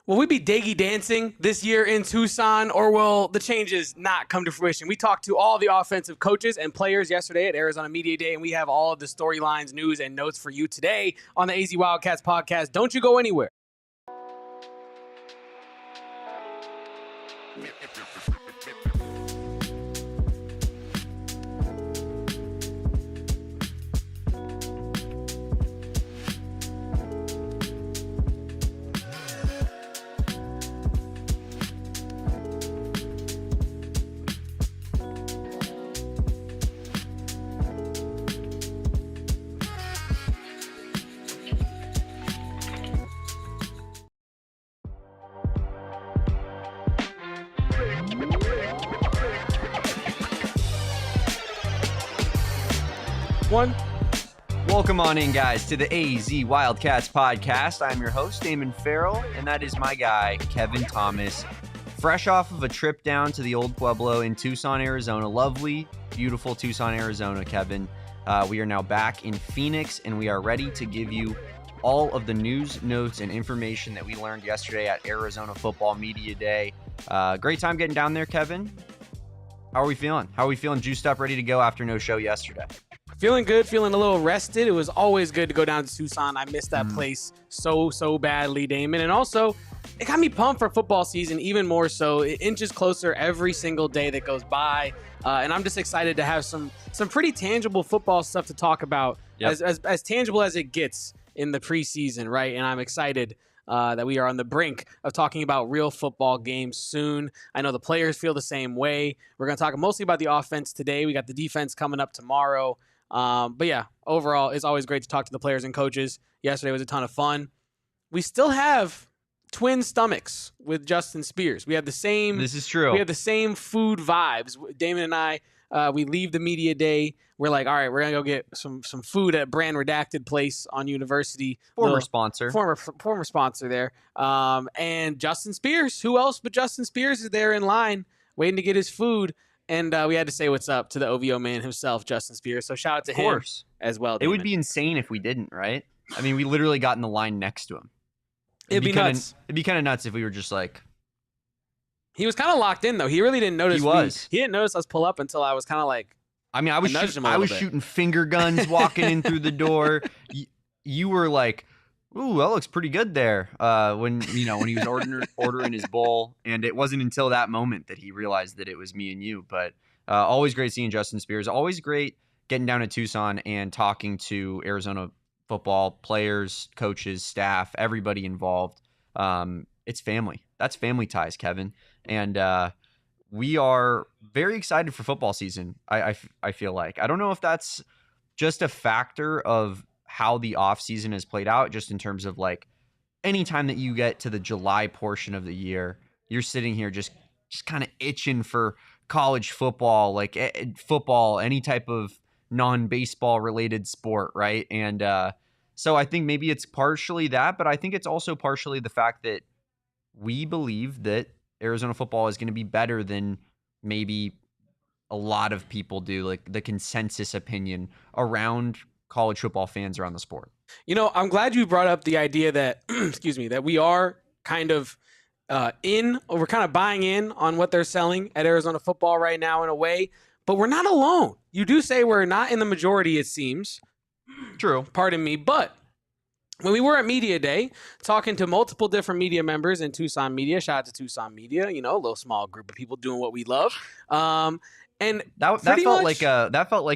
Will we be Daggy dancing this year in Tucson, or will the changes not come to fruition? We talked to all the offensive coaches and players yesterday at Arizona Media Day, and we have all of the storylines, news, and notes for you today on the AZ Wildcats podcast. Don't you go anywhere. Welcome on in, guys, to the AZ Wildcats Podcast. I'm your host, Damon Fairall, and that is my guy, Kevin Thomas. Fresh off of a trip down to the Old Pueblo in Tucson, Arizona. Lovely, beautiful Tucson, Arizona, Kevin. We are now back in Phoenix, and we are ready to give you all of the news, notes, and information that we learned yesterday at Arizona Football Media Day. Great time getting down there, Kevin. How are we feeling? Juiced up, ready to go after no show yesterday? Feeling good, feeling a little rested. It was always good to go down to Tucson. I missed that place so badly, Damon. And also, it got me pumped for football season even more so. It inches closer every single day that goes by. And I'm just excited to have some pretty tangible football stuff to talk about, as tangible as it gets in the preseason, right? And I'm excited that we are on the brink of talking about real football games soon. I know the players feel the same way. We're going to talk mostly about the offense today. We got the defense coming up tomorrow. But yeah, overall, it's always great to talk to the players and coaches. Yesterday was a ton of fun. We still have twin stomachs with Justin Spears. We have the same. This is true. We have the same food vibes. Damon and I, we leave the media day. We're like, all right, we're gonna go get some food at Brand Redacted Place on University. Former sponsor there. And Justin Spears. Who else but Justin Spears is there in line waiting to get his food? And we had to say what's up to the OVO man himself, Justin Spears. So shout out to him as well. Damon. It would be insane if we didn't, right? I mean, we literally got in the line next to him. It'd be nuts. It'd be kind of nuts if we were just like... He was kind of locked in, though. He really didn't notice. He didn't notice us pull up until I was kind of like... I mean, I was shooting finger guns walking in through the door. You were like... Ooh, that looks pretty good there. When he was ordering his bowl, and it wasn't until that moment that he realized that it was me and you. But always great seeing Justin Spears. Always great getting down to Tucson and talking to Arizona football players, coaches, staff, everybody involved. It's family. That's family ties, Kevin. And we are very excited for football season. I feel like I don't know if that's just a factor of how the offseason has played out, just in terms of like anytime that you get to the July portion of the year, you're sitting here just kind of itching for college football, like football, any type of non-baseball related sport, right? And so I think maybe it's partially that, but I think it's also partially the fact that we believe that Arizona football is going to be better than maybe a lot of people do, like the consensus opinion around college football fans around the sport. You know, I'm glad you brought up the idea that, that we are kind of we're kind of buying in on what they're selling at Arizona football right now in a way, but we're not alone. You do say we're not in the majority, it seems. True. Pardon me, but when we were at Media Day, talking to multiple different media members in Tucson Media, shout out to Tucson Media, a little small group of people doing what we love. And that felt like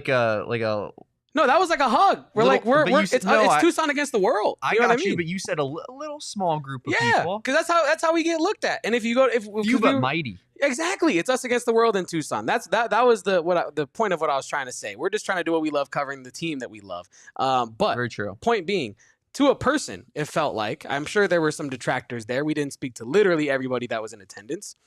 a no, that was like a hug. It's Tucson against the world. I got you, but you said a little small group of people. Because that's how we get looked at. And if you go, few but mighty. Exactly, it's us against the world in Tucson. That was the point of what I was trying to say. We're just trying to do what we love, covering the team that we love. But very true. Point being, to a person, it felt like, I'm sure there were some detractors there. We didn't speak to literally everybody that was in attendance.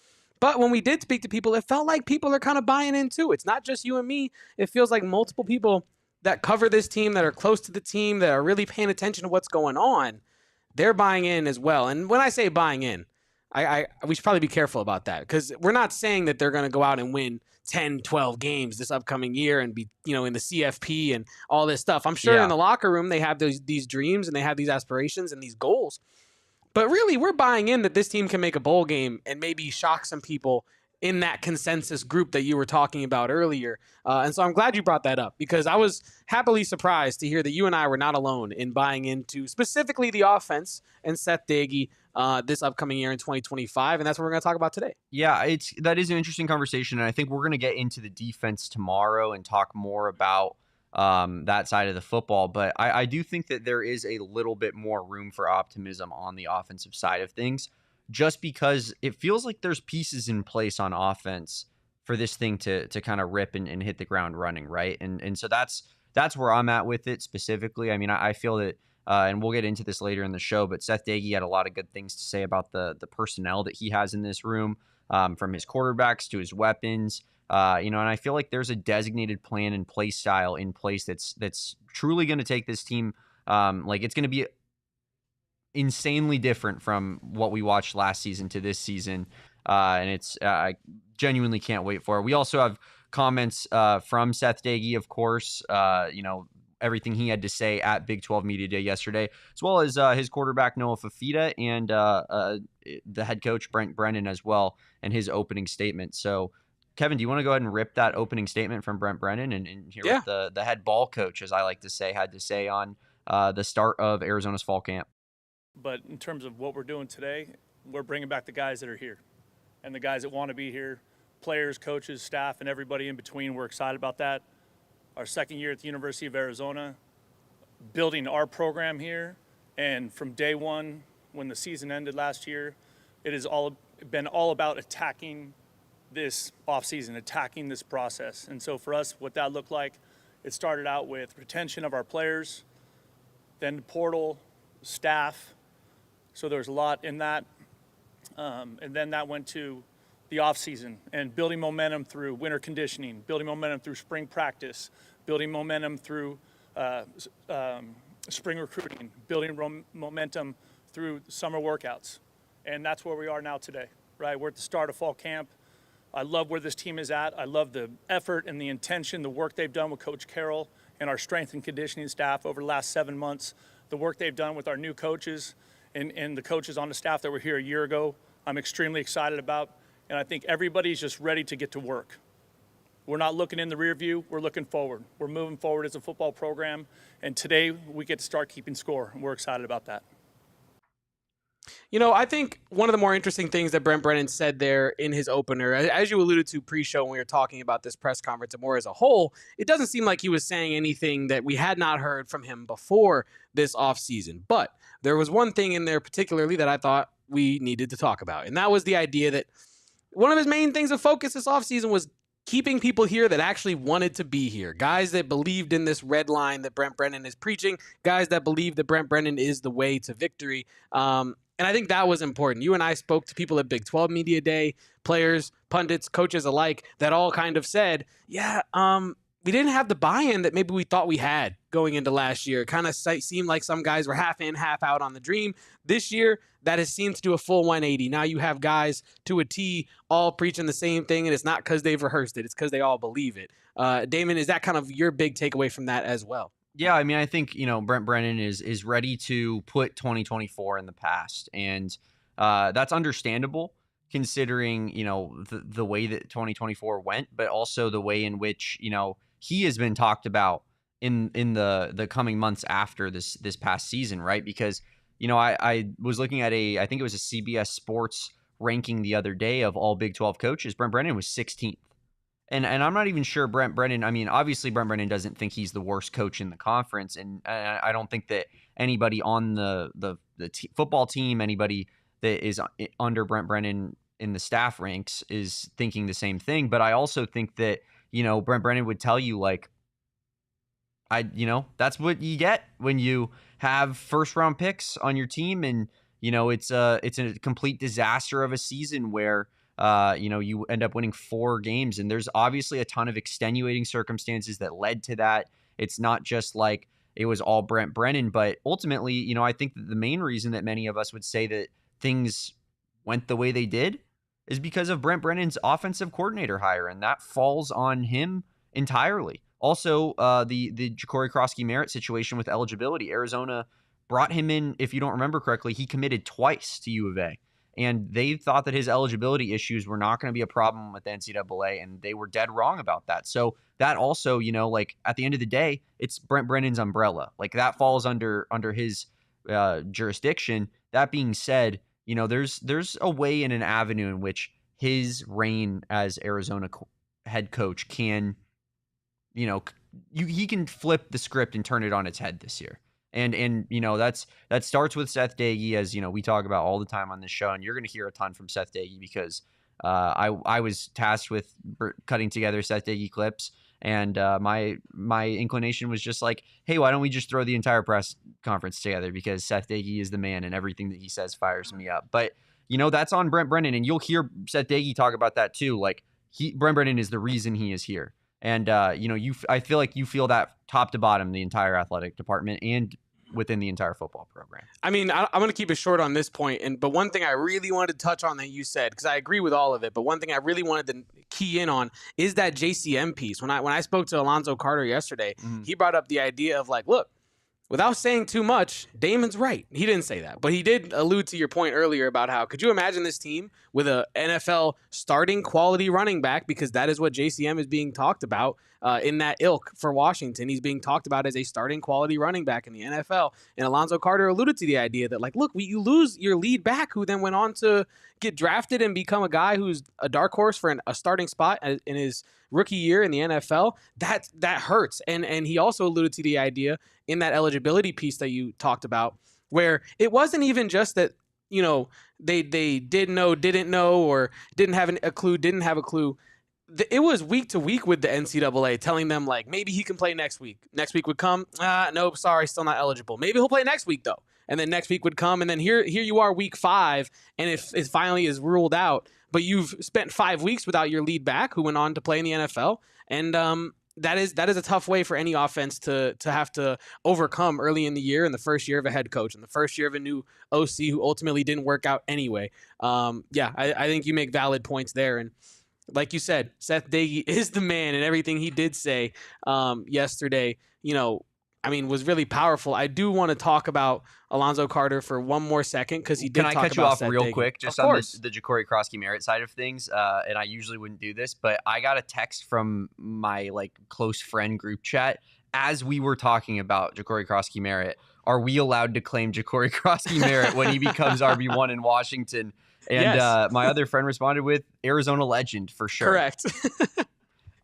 But when we did speak to people, it felt like people are kind of buying in too. It's not just you and me. It feels like multiple people that cover this team, that are close to the team, that are really paying attention to what's going on, they're buying in as well. And when I say buying in, we should probably be careful about that, because we're not saying that they're going to go out and win 10, 12 games this upcoming year and be, in the CFP and all this stuff. I'm sure in the locker room they have these dreams and they have these aspirations and these goals. But really, we're buying in that this team can make a bowl game and maybe shock some people in that consensus group that you were talking about earlier. And so I'm glad you brought that up, because I was happily surprised to hear that you and I were not alone in buying into specifically the offense and Seth Doege this upcoming year in 2025. And that's what we're going to talk about today. Yeah, that is an interesting conversation. And I think we're going to get into the defense tomorrow and talk more about that side of the football. But I do think that there is a little bit more room for optimism on the offensive side of things, just because it feels like there's pieces in place on offense for this thing to kind of rip and hit the ground running, right? And so that's where I'm at with it specifically. I mean, I feel that, and we'll get into this later in the show, but Seth Doege had a lot of good things to say about the personnel that he has in this room, from his quarterbacks to his weapons. And I feel like there's a designated plan and play style in place that's truly going to take this team. It's going to be insanely different from what we watched last season to this season. And I genuinely can't wait for it. We also have comments from Seth Doege, of course, everything he had to say at Big 12 Media Day yesterday, as well as his quarterback, Noah Fafita, and the head coach, Brent Brennan, as well, and his opening statement. So, Kevin, do you want to go ahead and rip that opening statement from Brent Brennan and hear what the head ball coach, as I like to say, had to say on the start of Arizona's fall camp? But in terms of what we're doing today, we're bringing back the guys that are here and the guys that want to be here, players, coaches, staff, and everybody in between. We're excited about that. Our second year at the University of Arizona, building our program here. And from day one, when the season ended last year, it has been all about attacking this offseason, attacking this process. And so for us, what that looked like, it started out with retention of our players, then portal, staff. So there's a lot in that. And then that went to the offseason and building momentum through winter conditioning, building momentum through spring practice, building momentum through spring recruiting, building momentum through summer workouts. And that's where we are now today, right? We're at the start of fall camp. I love where this team is at. I love the effort and the intention, the work they've done with Coach Carroll and our strength and conditioning staff over the last 7 months, the work they've done with our new coaches and the coaches on the staff that were here a year ago. I'm extremely excited about, and I think everybody's just ready to get to work. We're not looking in the rear view, we're looking forward. We're moving forward as a football program, and today we get to start keeping score, and we're excited about that. I think one of the more interesting things that Brent Brennan said there in his opener, as you alluded to pre-show when we were talking about this press conference and more as a whole, it doesn't seem like he was saying anything that we had not heard from him before this offseason. But there was one thing in there particularly that I thought we needed to talk about, and that was the idea that one of his main things of focus this offseason was keeping people here that actually wanted to be here, guys that believed in this red line that Brent Brennan is preaching, guys that believe that Brent Brennan is the way to victory. And I think that was important. You and I spoke to people at Big 12 Media Day, players, pundits, coaches alike, that all kind of said, we didn't have the buy-in that maybe we thought we had going into last year. It kind of seemed like some guys were half in, half out on the dream. This year, that has seemed to do a full 180. Now you have guys to a T all preaching the same thing, and it's not because they've rehearsed it. It's because they all believe it. Damon, is that kind of your big takeaway from that as well? Yeah, I mean, I think, Brent Brennan is ready to put 2024 in the past. And that's understandable considering, the way that 2024 went, but also the way in which, he has been talked about in the coming months after this past season, right? Because, I was looking at I think it was a CBS Sports ranking the other day of all Big 12 coaches. Brent Brennan was 16th. And I'm not even sure Brent Brennan, I mean, obviously Brent Brennan doesn't think he's the worst coach in the conference. And I don't think that anybody on the football team, anybody that is under Brent Brennan in the staff ranks is thinking the same thing. But I also think that, Brent Brennan would tell you, that's what you get when you have first round picks on your team. And, it's a complete disaster of a season where, you end up winning 4 games, and there's obviously a ton of extenuating circumstances that led to that. It's not just like it was all Brent Brennan, but ultimately, I think that the main reason that many of us would say that things went the way they did is because of Brent Brennan's offensive coordinator hire, and that falls on him entirely. Also, the Ja'Cory Krosky Merritt situation with eligibility. Arizona brought him in. If you don't remember correctly, he committed twice to U of A. And they thought that his eligibility issues were not going to be a problem with the NCAA, and they were dead wrong about that. So that also, like at the end of the day, it's Brent Brennan's umbrella. Like that falls under his jurisdiction. That being said, there's a way and an avenue in which his reign as Arizona head coach can, he can flip the script and turn it on its head this year. And that starts with Seth Doege, as we talk about all the time on this show, and you're going to hear a ton from Seth Doege because I was tasked with cutting together Seth Doege clips, and my inclination was just like, hey, why don't we just throw the entire press conference together, because Seth Doege is the man and everything that he says fires me up. But that's on Brent Brennan, and you'll hear Seth Doege talk about that too. Like Brent Brennan is the reason he is here. And, I feel like you feel that top to bottom, the entire athletic department and within the entire football program. I mean, I'm going to keep it short on this point. But one thing I really wanted to touch on that you said, because I agree with all of it, but one thing I really wanted to key in on is that JCM piece. When I spoke to Alonzo Carter yesterday, he brought up the idea of like, look, without saying too much, Damon's right. He didn't say that, but he did allude to your point earlier about how, could you imagine this team with a NFL starting quality running back, because that is what JCM is being talked about in that ilk for Washington. He's being talked about as a starting quality running back in the NFL. And Alonzo Carter alluded to the idea that, like, look, you lose your lead back, who then went on to get drafted and become a guy who's a dark horse for a starting spot in his rookie year in the NFL. That hurts. And he also alluded to the idea in that eligibility piece that you talked about, where it wasn't even just that, they did know, didn't know, or didn't have a clue. It was week to week with the NCAA telling them, like, maybe he can play next week. Next week would come. Nope, sorry, still not eligible. Maybe he'll play next week, though. And then next week would come, and then here you are week 5, and if it finally is ruled out, but you've spent 5 weeks without your lead back who went on to play in the NFL. And that is a tough way for any offense to have to overcome early in the year, in the first year of a head coach, and the first year of a new OC who ultimately didn't work out anyway. I think you make valid points there. And like you said, Seth Doege is the man, and everything he did say yesterday, was really powerful. I do want to talk about Alonzo Carter for one more second, because he did talk about Seth Doege. Can I cut you off real quick, just on the Ja'Cory Krosky-Merritt side of things? And I usually wouldn't do this, but I got a text from my close friend group chat as we were talking about Ja'Cory Krosky-Merritt. Are we allowed to claim Ja'Cory Krosky-Merritt when he becomes RB1 in Washington? And yes. My other friend responded with Arizona legend for sure. Correct.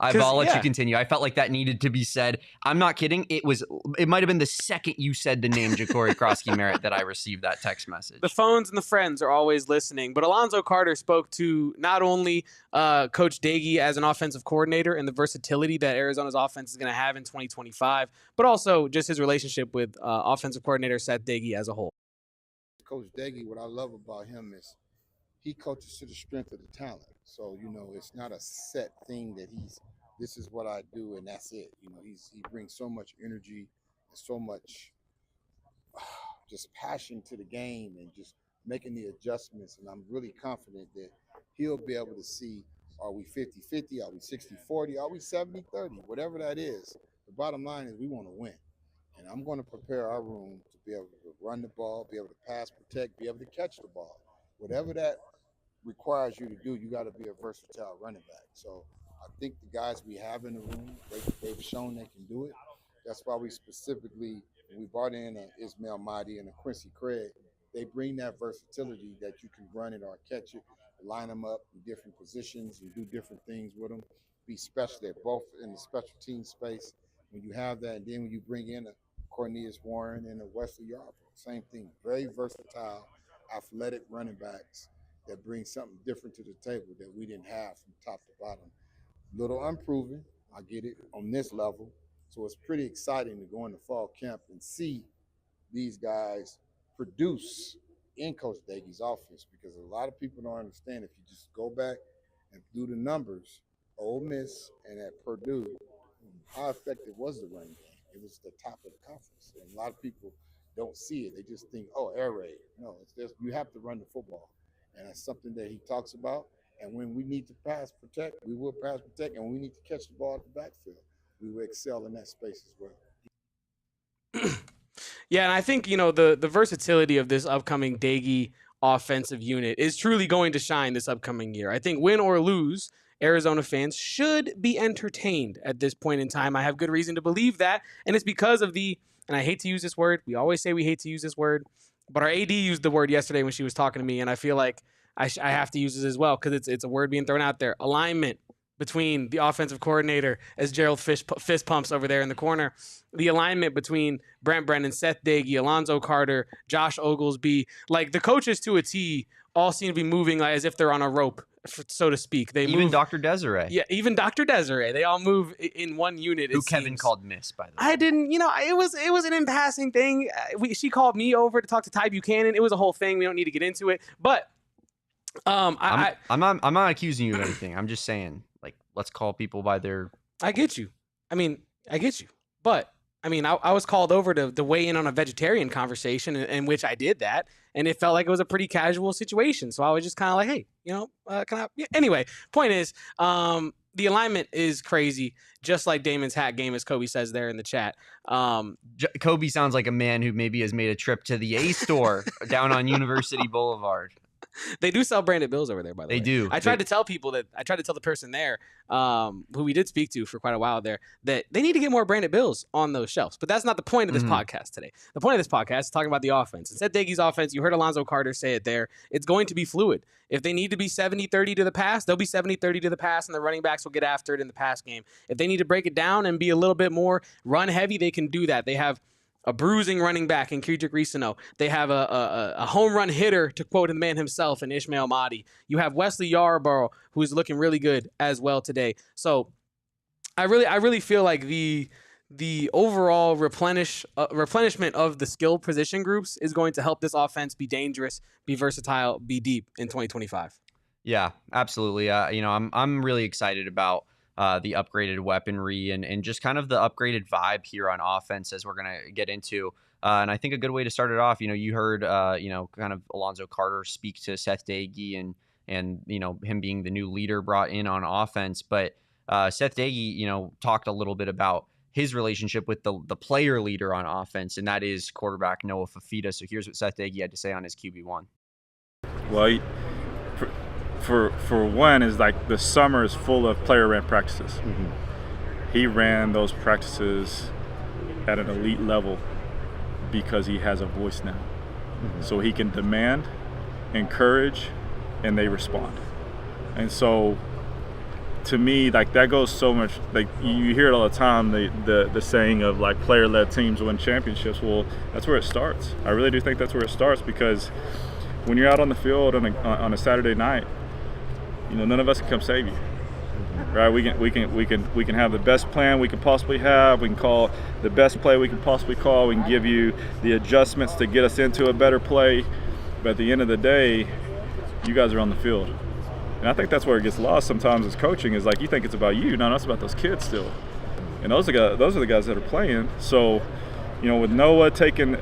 I'll let you continue. I felt like that needed to be said. I'm not kidding. It might have been the second you said the name Ja'Cory Krosky-Merritt that I received that text message. The phones and the friends are always listening. But Alonzo Carter spoke to not only Coach Doege as an offensive coordinator and the versatility that Arizona's offense is going to have in 2025, but also just his relationship with offensive coordinator Seth Doege as a whole. Coach Doege, what I love about him is he coaches to the strength of the talent. So, it's not a set thing that this is what I do and that's it. He brings so much energy and so much just passion to the game and just making the adjustments. And I'm really confident that he'll be able to see, are we 50-50? Are we 60-40? Are we 70-30? Whatever that is, the bottom line is we want to win. And I'm going to prepare our room to be able to run the ball, be able to pass, protect, be able to catch the ball. Whatever that requires you to do, you got to be a versatile running back. So I think the guys we have in the room, they've shown they can do it. That's why we specifically, when we brought in Ismail Mahdi and a Quincy Craig, they bring that versatility that you can run it or catch it, line them up in different positions and do different things with them, be special. They're both in the special team space. When you have that, and then when you bring in a Cornelius Warren and a Wesley Yarbrough, same thing, very versatile, athletic running backs that bring something different to the table that we didn't have from top to bottom. Little unproven, I get it, on this level. So it's pretty exciting to go into fall camp and see these guys produce in Coach Doege's offense, because a lot of people don't understand, if you just go back and do the numbers, Ole Miss and at Purdue, how effective was the running game? It was the top of the conference. And a lot of people don't see it. They just think, air raid. No, it's just, you have to run the football. And that's something that he talks about. And when we need to pass protect, we will pass protect. And when we need to catch the ball at the backfield, we will excel in that space as well. Yeah, and I think, the versatility of this upcoming Doege offensive unit is truly going to shine this upcoming year. I think win or lose, Arizona fans should be entertained at this point in time. I have good reason to believe that, and it's because of and I hate to use this word. We always say we hate to use this word, but our AD used the word yesterday when she was talking to me, and I feel like I have to use it as well because it's a word being thrown out there. Alignment between the offensive coordinator, as Gerald fist pumps over there in the corner, the alignment between Brent Brennan, Seth Doege, Alonzo Carter, Josh Oglesby, like the coaches to a T all seem to be moving like as if they're on a rope, so to speak. They even move, Dr. Desireé. Yeah, even Dr. Desireé. They all move in one unit. Who Kevin called Miss, by the way. I didn't, it was an in passing thing. She called me over to talk to Ty Buchanan. It was a whole thing. We don't need to get into it, but I'm not accusing you of anything. I'm just saying, like, let's call people by their. I get you. I get you. But I was called over to weigh in on a vegetarian conversation in which I did that, and it felt like it was a pretty casual situation. So I was just kind of like, hey, can I? Yeah. Anyway, point is, the alignment is crazy, just like Damon's hat game, as Kobe says there in the chat. Kobe sounds like a man who maybe has made a trip to the A store down on University Boulevard. They do sell branded bills over there, by the way. They do. I tried to tell the person there, who we did speak to for quite a while there, that they need to get more branded bills on those shelves. But that's not the point of this podcast today. The point of this podcast is talking about the offense. And Seth Doege's offense, you heard Alonzo Carter say it there, it's going to be fluid. If they need to be 70-30 to the pass, they'll be 70-30 to the pass, and the running backs will get after it in the pass game. If they need to break it down and be a little bit more run heavy, they can do that. They have a bruising running back in Kedrick Risano. They have a home run hitter, to quote the man himself, in Ishmael Mahdi. You have Wesley Yarborough, who's looking really good as well today. So I really feel like the overall replenishment of the skill position groups is going to help this offense be dangerous, be versatile, be deep in 2025. Yeah, absolutely. I'm really excited about the upgraded weaponry and just kind of the upgraded vibe here on offense as we're going to get into. And I think a good way to start it off, you heard, kind of Alonzo Carter speak to Seth Doege and him being the new leader brought in on offense. But Seth Doege, talked a little bit about his relationship with the player leader on offense, and that is quarterback Noah Fafita. So here's what Seth Doege had to say on his QB1. Well, for one, is like the summer is full of player ran practices. Mm-hmm. He ran those practices at an elite level because he has a voice now. Mm-hmm. So he can demand, encourage, and they respond. And so to me, like, that goes so much, like, you hear it all the time, the saying of like player-led teams win championships. Well, that's where it starts. I really do think that's where it starts, because when you're out on the field on a Saturday night, none of us can come save you, right? We can have the best plan we can possibly have. We can call the best play we can possibly call. We can give you the adjustments to get us into a better play. But at the end of the day, you guys are on the field. And I think that's where it gets lost sometimes as coaching, is like, you think it's about you. No, it's about those kids still. And those are the guys that are playing. So, with Noah taking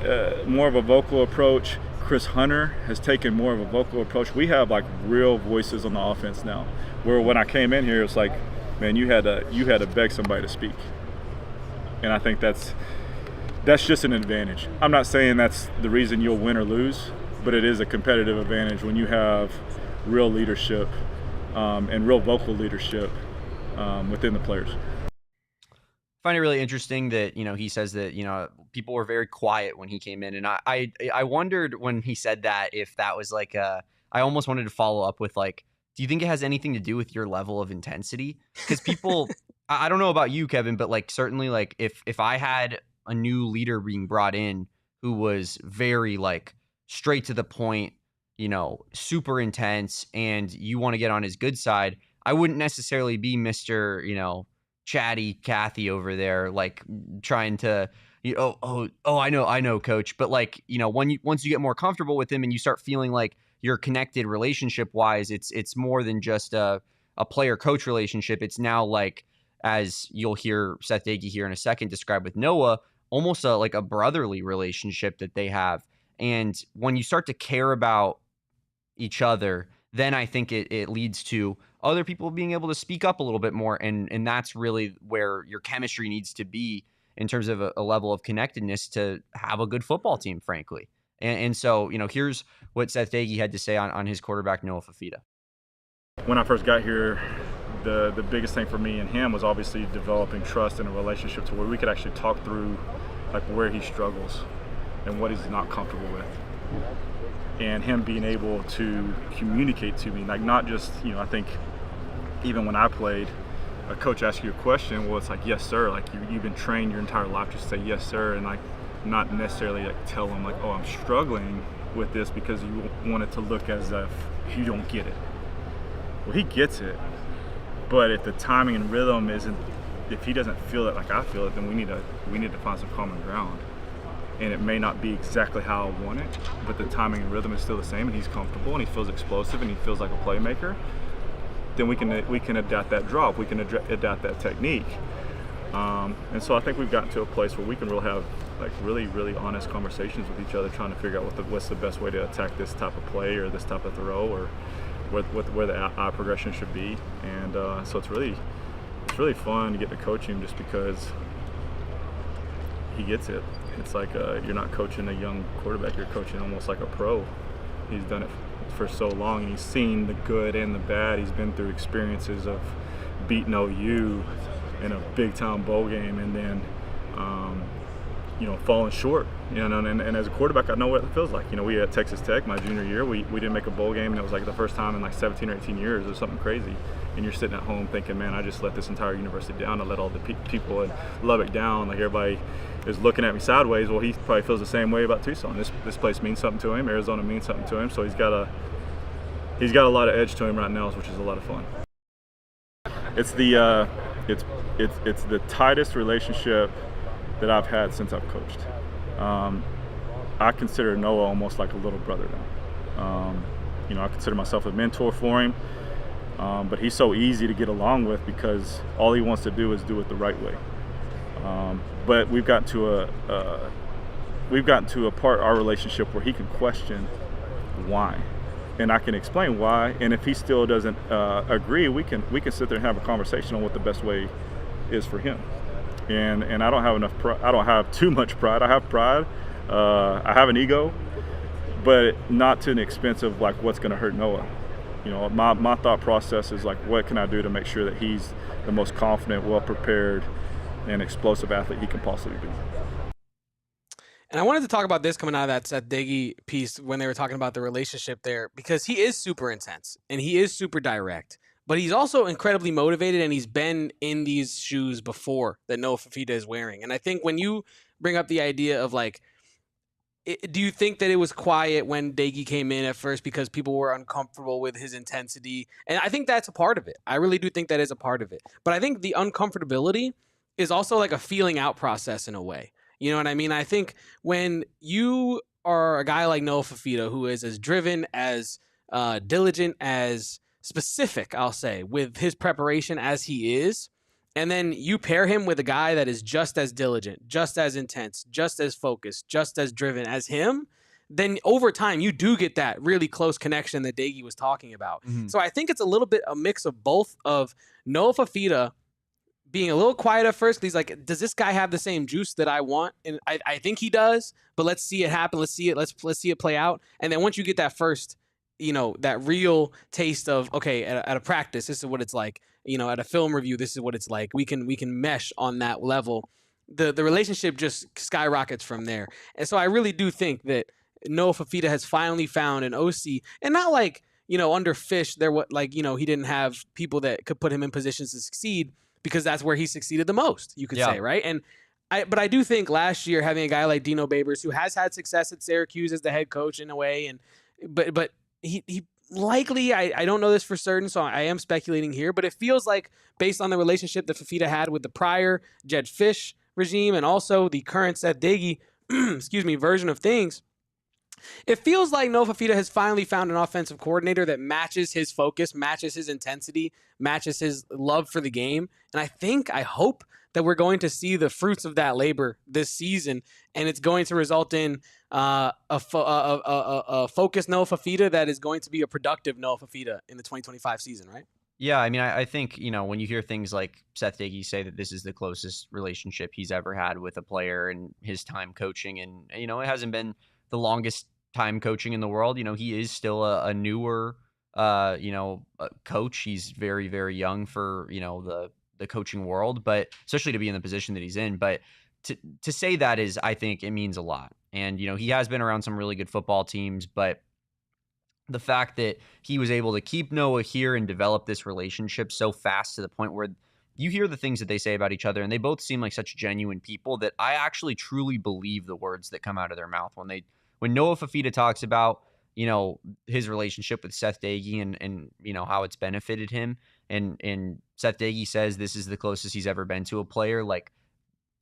more of a vocal approach, Chris Hunter has taken more of a vocal approach. We have like real voices on the offense now, where when I came in here, it's like, man, you had to beg somebody to speak. And I think that's just an advantage. I'm not saying that's the reason you'll win or lose, but it is a competitive advantage when you have real leadership and real vocal leadership within the players. I find it really interesting that, he says that, people were very quiet when he came in. And I wondered when he said that, if that was like I almost wanted to follow up with, like, do you think it has anything to do with your level of intensity? Because people, I don't know about you, Kevin, but like, certainly, like, if I had a new leader being brought in who was very like straight to the point, super intense, and you want to get on his good side, I wouldn't necessarily be Mr., chatty Kathy over there, like trying to, I know, coach. But like, once you get more comfortable with him and you start feeling like you're connected relationship wise, it's more than just a player coach relationship. It's now like, as you'll hear Seth Doege here in a second describe with Noah, almost like a brotherly relationship that they have. And when you start to care about each other, then I think it leads to other people being able to speak up a little bit more. And that's really where your chemistry needs to be. in terms of a level of connectedness to have a good football team, frankly. And so, here's what Seth Doege had to say on his quarterback, Noah Fafita. When I first got here, the biggest thing for me and him was obviously developing trust in a relationship to where we could actually talk through like where he struggles and what he's not comfortable with. And him being able to communicate to me, like not just, I think even when I played, a coach asks you a question, well, it's like, yes, sir. Like you've been trained your entire life to say yes, sir, and like not necessarily like tell them like, oh, I'm struggling with this because you want it to look as if you don't get it. Well, he gets it, but if the timing and rhythm isn't, if he doesn't feel it like I feel it, then we need to find some common ground. And it may not be exactly how I want it, but the timing and rhythm is still the same, and he's comfortable, and he feels explosive, and he feels like a playmaker. Then we can adapt that drop, we can adapt that technique, and so I think we've gotten to a place where we can really have like really honest conversations with each other, trying to figure out what's the best way to attack this type of play or this type of throw, or where the eye progression should be. And so it's really fun to get to coach him just because he gets it. It's like you're not coaching a young quarterback, you're coaching almost like a pro. He's done it for so long, and he's seen the good and the bad. He's been through experiences of beating OU in a big-time bowl game, and then falling short. And as a quarterback, I know what it feels like. We at Texas Tech my junior year, we didn't make a bowl game, and it was like the first time in like 17 or 18 years or something crazy. And you're sitting at home thinking, man, I just let this entire university down. I let all the people in Lubbock down. Like everybody is looking at me sideways. Well, he probably feels the same way about Tucson. This place means something to him. Arizona means something to him. So he's got a lot of edge to him right now, which is a lot of fun. It's the tightest relationship that I've had since I've coached. I consider Noah almost like a little brother now. I consider myself a mentor for him, but he's so easy to get along with because all he wants to do is do it the right way. But we've gotten to a part of our relationship where he can question why, and I can explain why. And if he still doesn't agree, we can sit there and have a conversation on what the best way is for him. And I don't have enough I don't have too much pride. I have pride. I have an ego, but not to an expense of like what's going to hurt Noah. My thought process is like, what can I do to make sure that he's the most confident, well-prepared, and explosive athlete he can possibly be. And I wanted to talk about this coming out of that Seth Doege piece when they were talking about the relationship there, because he is super intense and he is super direct. But he's also incredibly motivated, and he's been in these shoes before that Noah Fafita is wearing. And I think when you bring up the idea of like, do you think that it was quiet when Doege came in at first because people were uncomfortable with his intensity? And I think that's a part of it. I really do think that is a part of it. But I think the uncomfortability is also like a feeling out process in a way. You know what I mean? I think when you are a guy like Noah Fafita, who is as driven, as diligent, as specific, I'll say, with his preparation as he is, and then you pair him with a guy that is just as diligent, just as intense, just as focused, just as driven as him, then over time you do get that really close connection that Doege was talking about. Mm-hmm. So I think it's a little bit a mix of both, of Noah Fafita being a little quiet at first. He's like, does this guy have the same juice that I want? And I think he does, but let's see it happen. Let's see it play out. And then once you get that first, that real taste of, okay, at a practice, this is what it's like. At a film review, this is what it's like. We can mesh on that level. The relationship just skyrockets from there. And so I really do think that Noah Fafita has finally found an OC, and not like, under Fish, he didn't have people that could put him in positions to succeed, because that's where he succeeded the most, you could say, right? And but I do think last year having a guy like Dino Babers, who has had success at Syracuse as the head coach in a way, but he likely, I don't know this for certain, so I am speculating here, but it feels like, based on the relationship that Fafita had with the prior Jed Fish regime and also the current Seth Doege, version of things, it feels like Noah Fafita has finally found an offensive coordinator that matches his focus, matches his intensity, matches his love for the game. And I hope that we're going to see the fruits of that labor this season, and it's going to result in a focused Noah Fafita that is going to be a productive Noah Fafita in the 2025 season, right? Yeah, I mean, I think, when you hear things like Seth Doege say that this is the closest relationship he's ever had with a player in his time coaching, and, it hasn't been the longest time coaching in the world. He is still a newer, coach. He's very, very young for, the coaching world, but especially to be in the position that he's in. But to say that is, I think it means a lot. And, he has been around some really good football teams, but the fact that he was able to keep Noah here and develop this relationship so fast to the point where you hear the things that they say about each other, and they both seem like such genuine people that I actually truly believe the words that come out of their mouth when Noah Fafita talks about, his relationship with Seth Doege and how it's benefited him. And Seth Doege says this is the closest he's ever been to a player. Like,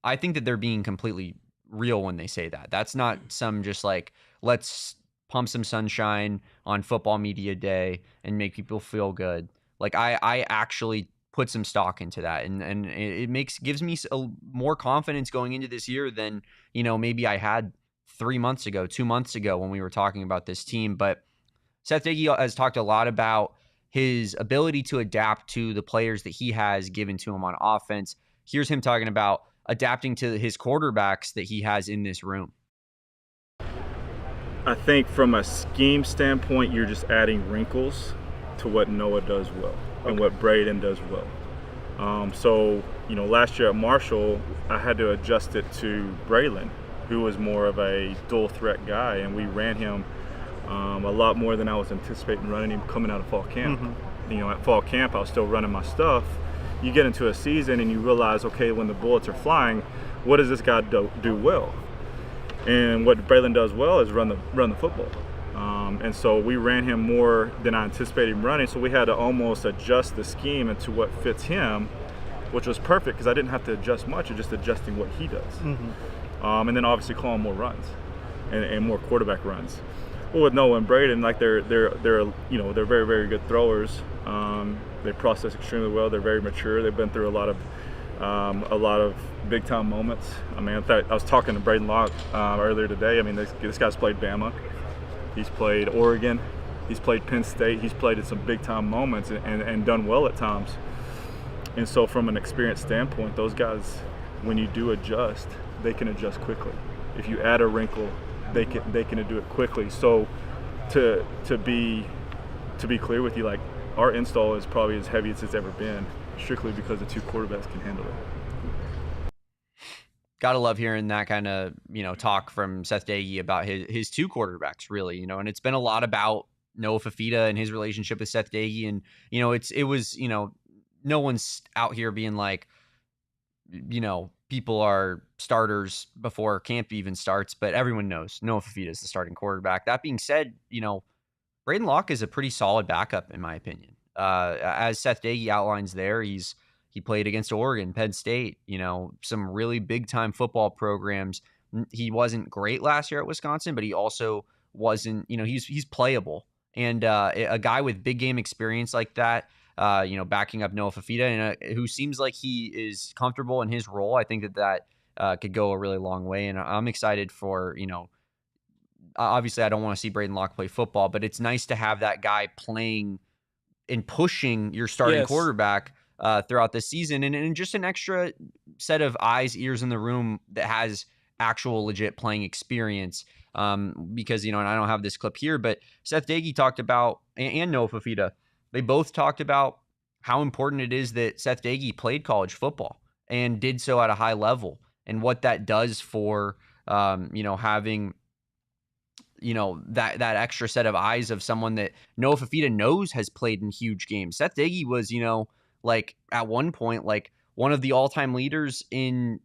I think that they're being completely real when they say that. That's not some just like, let's pump some sunshine on football media day and make people feel good. Like, I actually put some stock into that, and it gives me more confidence going into this year than maybe I had 2 months ago when we were talking about this team. But Seth Doege has talked a lot about his ability to adapt to the players that he has given to him on offense. Here's him talking about adapting to his quarterbacks that he has in this room. I think from a scheme standpoint, you're just adding wrinkles to what Noah does well and what Braden does well. So, last year at Marshall, I had to adjust it to Braylon, who was more of a dual threat guy, and we ran him a lot more than I was anticipating running him coming out of fall camp. Mm-hmm. At fall camp, I was still running my stuff. You get into a season and you realize, okay, when the bullets are flying, what does this guy do well? And what Braylon does well is run the football. And so we ran him more than I anticipated him running, so we had to almost adjust the scheme into what fits him, which was perfect because I didn't have to adjust much, just adjusting what he does. Mm-hmm. And then obviously calling more runs and more quarterback runs. Well, with Noah and Braden, like they're very, very good throwers. They process extremely well. They're very mature. They've been through a lot of big time moments. I mean, I was talking to Braden Locke earlier today. I mean, this guy's played Bama. He's played Oregon. He's played Penn State. He's played at some big time moments and done well at times. And so from an experience standpoint, those guys, when you do adjust, they can adjust quickly. If you add a wrinkle, they can do it quickly. So to be clear with you, like, our install is probably as heavy as it's ever been, strictly because the two quarterbacks can handle it. Gotta love hearing that kind of, talk from Seth Doege about his two quarterbacks, really, and it's been a lot about Noah Fafita and his relationship with Seth Doege. And, it was, no one's out here being like, people are starters before camp even starts, but everyone knows Noah Fafita is the starting quarterback. That being said, Braden Locke is a pretty solid backup, in my opinion. As Seth Doege outlines there, he played against Oregon, Penn State, some really big-time football programs. He wasn't great last year at Wisconsin, but he also wasn't, he's playable. And a guy with big game experience like that, backing up Noah Fafita, and who seems like he is comfortable in his role, I think that could go a really long way. And I'm excited for, obviously I don't want to see Braden Locke play football, but it's nice to have that guy playing and pushing your starting quarterback throughout the season, and just an extra set of eyes, ears in the room that has actual legit playing experience. Because, and I don't have this clip here, but Seth Doege talked about, and Noah Fafita, they both talked about how important it is that Seth Doege played college football and did so at a high level, and what that does for, having, that extra set of eyes of someone that Noah Fafita knows has played in huge games. Seth Doege was, like at one point, like one of the all-time leaders in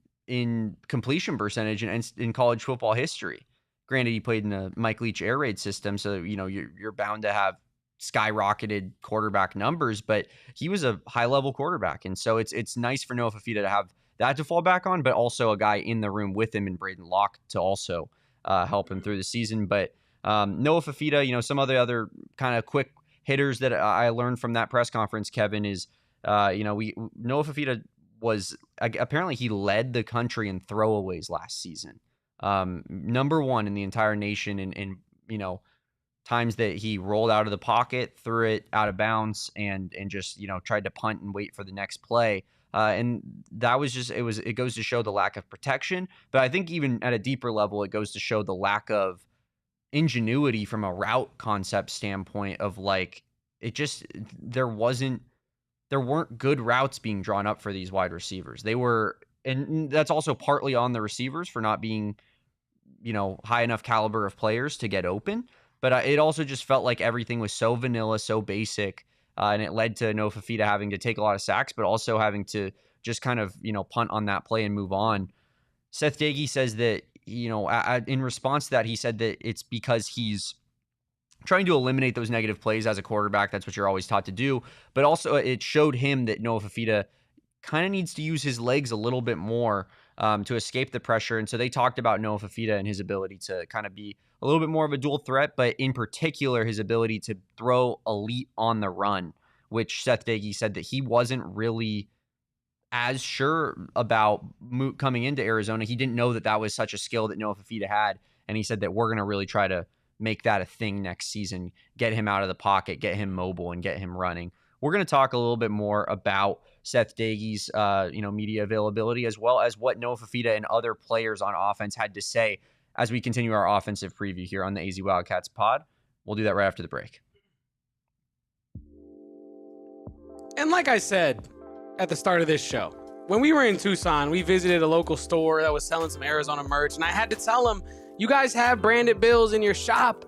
completion percentage in college football history. Granted, he played in a Mike Leach air raid system, so you're bound to have skyrocketed quarterback numbers, but he was a high-level quarterback, and so it's nice for Noah Fafita to have that to fall back on, but also a guy in the room with him in Braden Locke to also help him through the season. But Noah Fafita, some other kind of quick hitters that I learned from that press conference, Kevin, is Noah Fafita was apparently he led the country in throwaways last season, number one in the entire nation in times that he rolled out of the pocket, threw it out of bounds, and just, tried to punt and wait for the next play. And that was just, it goes to show the lack of protection. But I think even at a deeper level, it goes to show the lack of ingenuity from a route concept standpoint of like, there weren't good routes being drawn up for these wide receivers. And that's also partly on the receivers for not being, high enough caliber of players to get open. But it also just felt like everything was so vanilla, so basic, and it led to Fafita having to take a lot of sacks, but also having to just kind of, punt on that play and move on. Seth Doege says that, in response to that, he said that it's because he's trying to eliminate those negative plays as a quarterback. That's what you're always taught to do. But also it showed him that Fafita kind of needs to use his legs a little bit more to escape the pressure. And so they talked about Fafita and his ability to kind of be a little bit more of a dual threat, but in particular, his ability to throw elite on the run, which Seth Doege said that he wasn't really as sure about coming into Arizona. He didn't know that was such a skill that Fafita had. And he said that we're going to really try to make that a thing next season, get him out of the pocket, get him mobile, and get him running. We're going to talk a little bit more about Seth Doege's, media availability, as well as what Fafita and other players on offense had to say as we continue our offensive preview here on the AZ Wildcats pod. We'll do that right after the break. And like I said at the start of this show, when we were in Tucson, we visited a local store that was selling some Arizona merch, and I had to tell them, you guys have branded bills in your shop,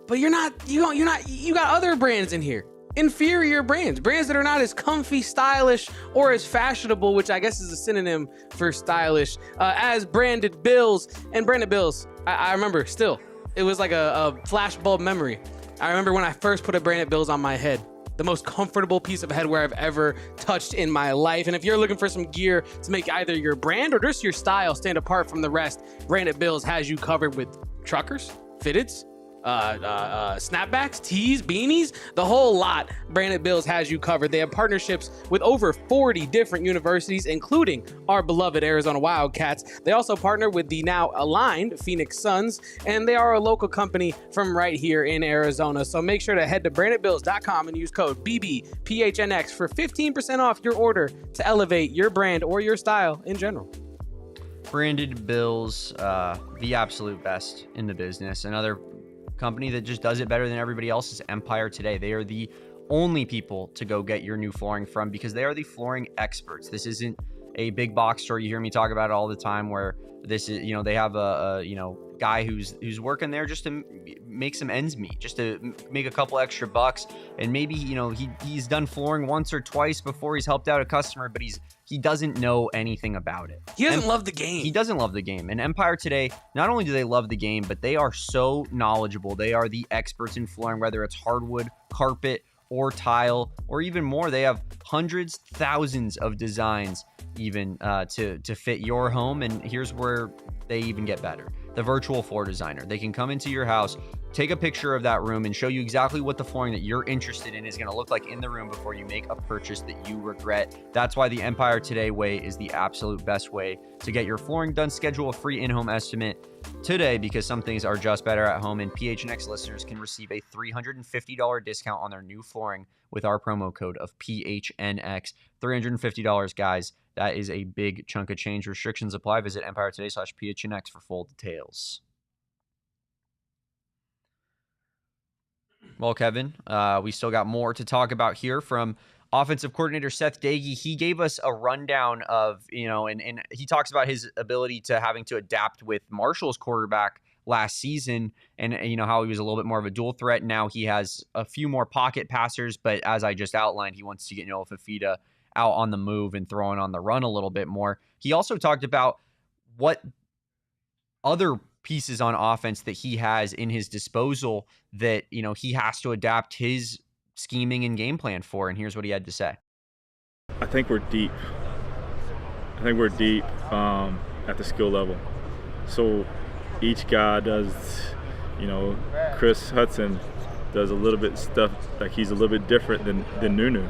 but you got other brands in here. Inferior brands that are not as comfy, stylish, or as fashionable, which I guess is a synonym for stylish, as branded bills. And branded bills, I remember still, it was like a flashbulb memory. I remember when I first put a branded bills on my head, the most comfortable piece of headwear I've ever touched in my life. And if you're looking for some gear to make either your brand or just your style stand apart from the rest, Branded Bills has you covered with truckers, fitteds, snapbacks, tees, beanies, the whole lot. Branded Bills has you covered. They have partnerships with over 40 different universities, including our beloved Arizona Wildcats. They also partner with the now aligned Phoenix Suns, and they are a local company from right here in Arizona. So make sure to head to brandedbills.com and use code BBPHNX for 15% off your order to elevate your brand or your style in general. Branded Bills, the absolute best in the business. Another company that just does it better than everybody else is Empire Today. They are the only people to go get your new flooring from because they are the flooring experts. This isn't a big box store. You hear me talk about it all the time where this is, they have a guy who's working there just to make some ends meet, just to make a couple extra bucks. And maybe, he's done flooring once or twice before he's helped out a customer, but he doesn't know anything about it. He doesn't love the game. He doesn't love the game. And Empire Today, not only do they love the game, but they are so knowledgeable. They are the experts in flooring, whether it's hardwood, carpet, or tile, or even more. They have hundreds, thousands of designs even to fit your home. And here's where they even get better. The virtual floor designer. They can come into your house, take a picture of that room, and show you exactly what the flooring that you're interested in is going to look like in the room before you make a purchase that you regret. That's why the Empire Today way is the absolute best way to get your flooring done. Schedule a free in-home estimate today because some things are just better at home, and PHNX listeners can receive a $350 discount on their new flooring with our promo code of PHNX. $350, guys. That is a big chunk of change. Restrictions apply. Visit EmpireToday/PHNX for full details. Well, Kevin, we still got more to talk about here from offensive coordinator Seth Doege. He gave us a rundown of, and he talks about his ability to having to adapt with Marshall's quarterback last season and, how he was a little bit more of a dual threat. Now he has a few more pocket passers, but as I just outlined, he wants to get Fafita out on the move and throwing on the run a little bit more. He also talked about what other pieces on offense that he has in his disposal that, he has to adapt his scheming and game plan for. And here's what he had to say. I think we're deep. At the skill level. So each guy does, Chris Hudson does a little bit stuff, like he's a little bit different than Nunu.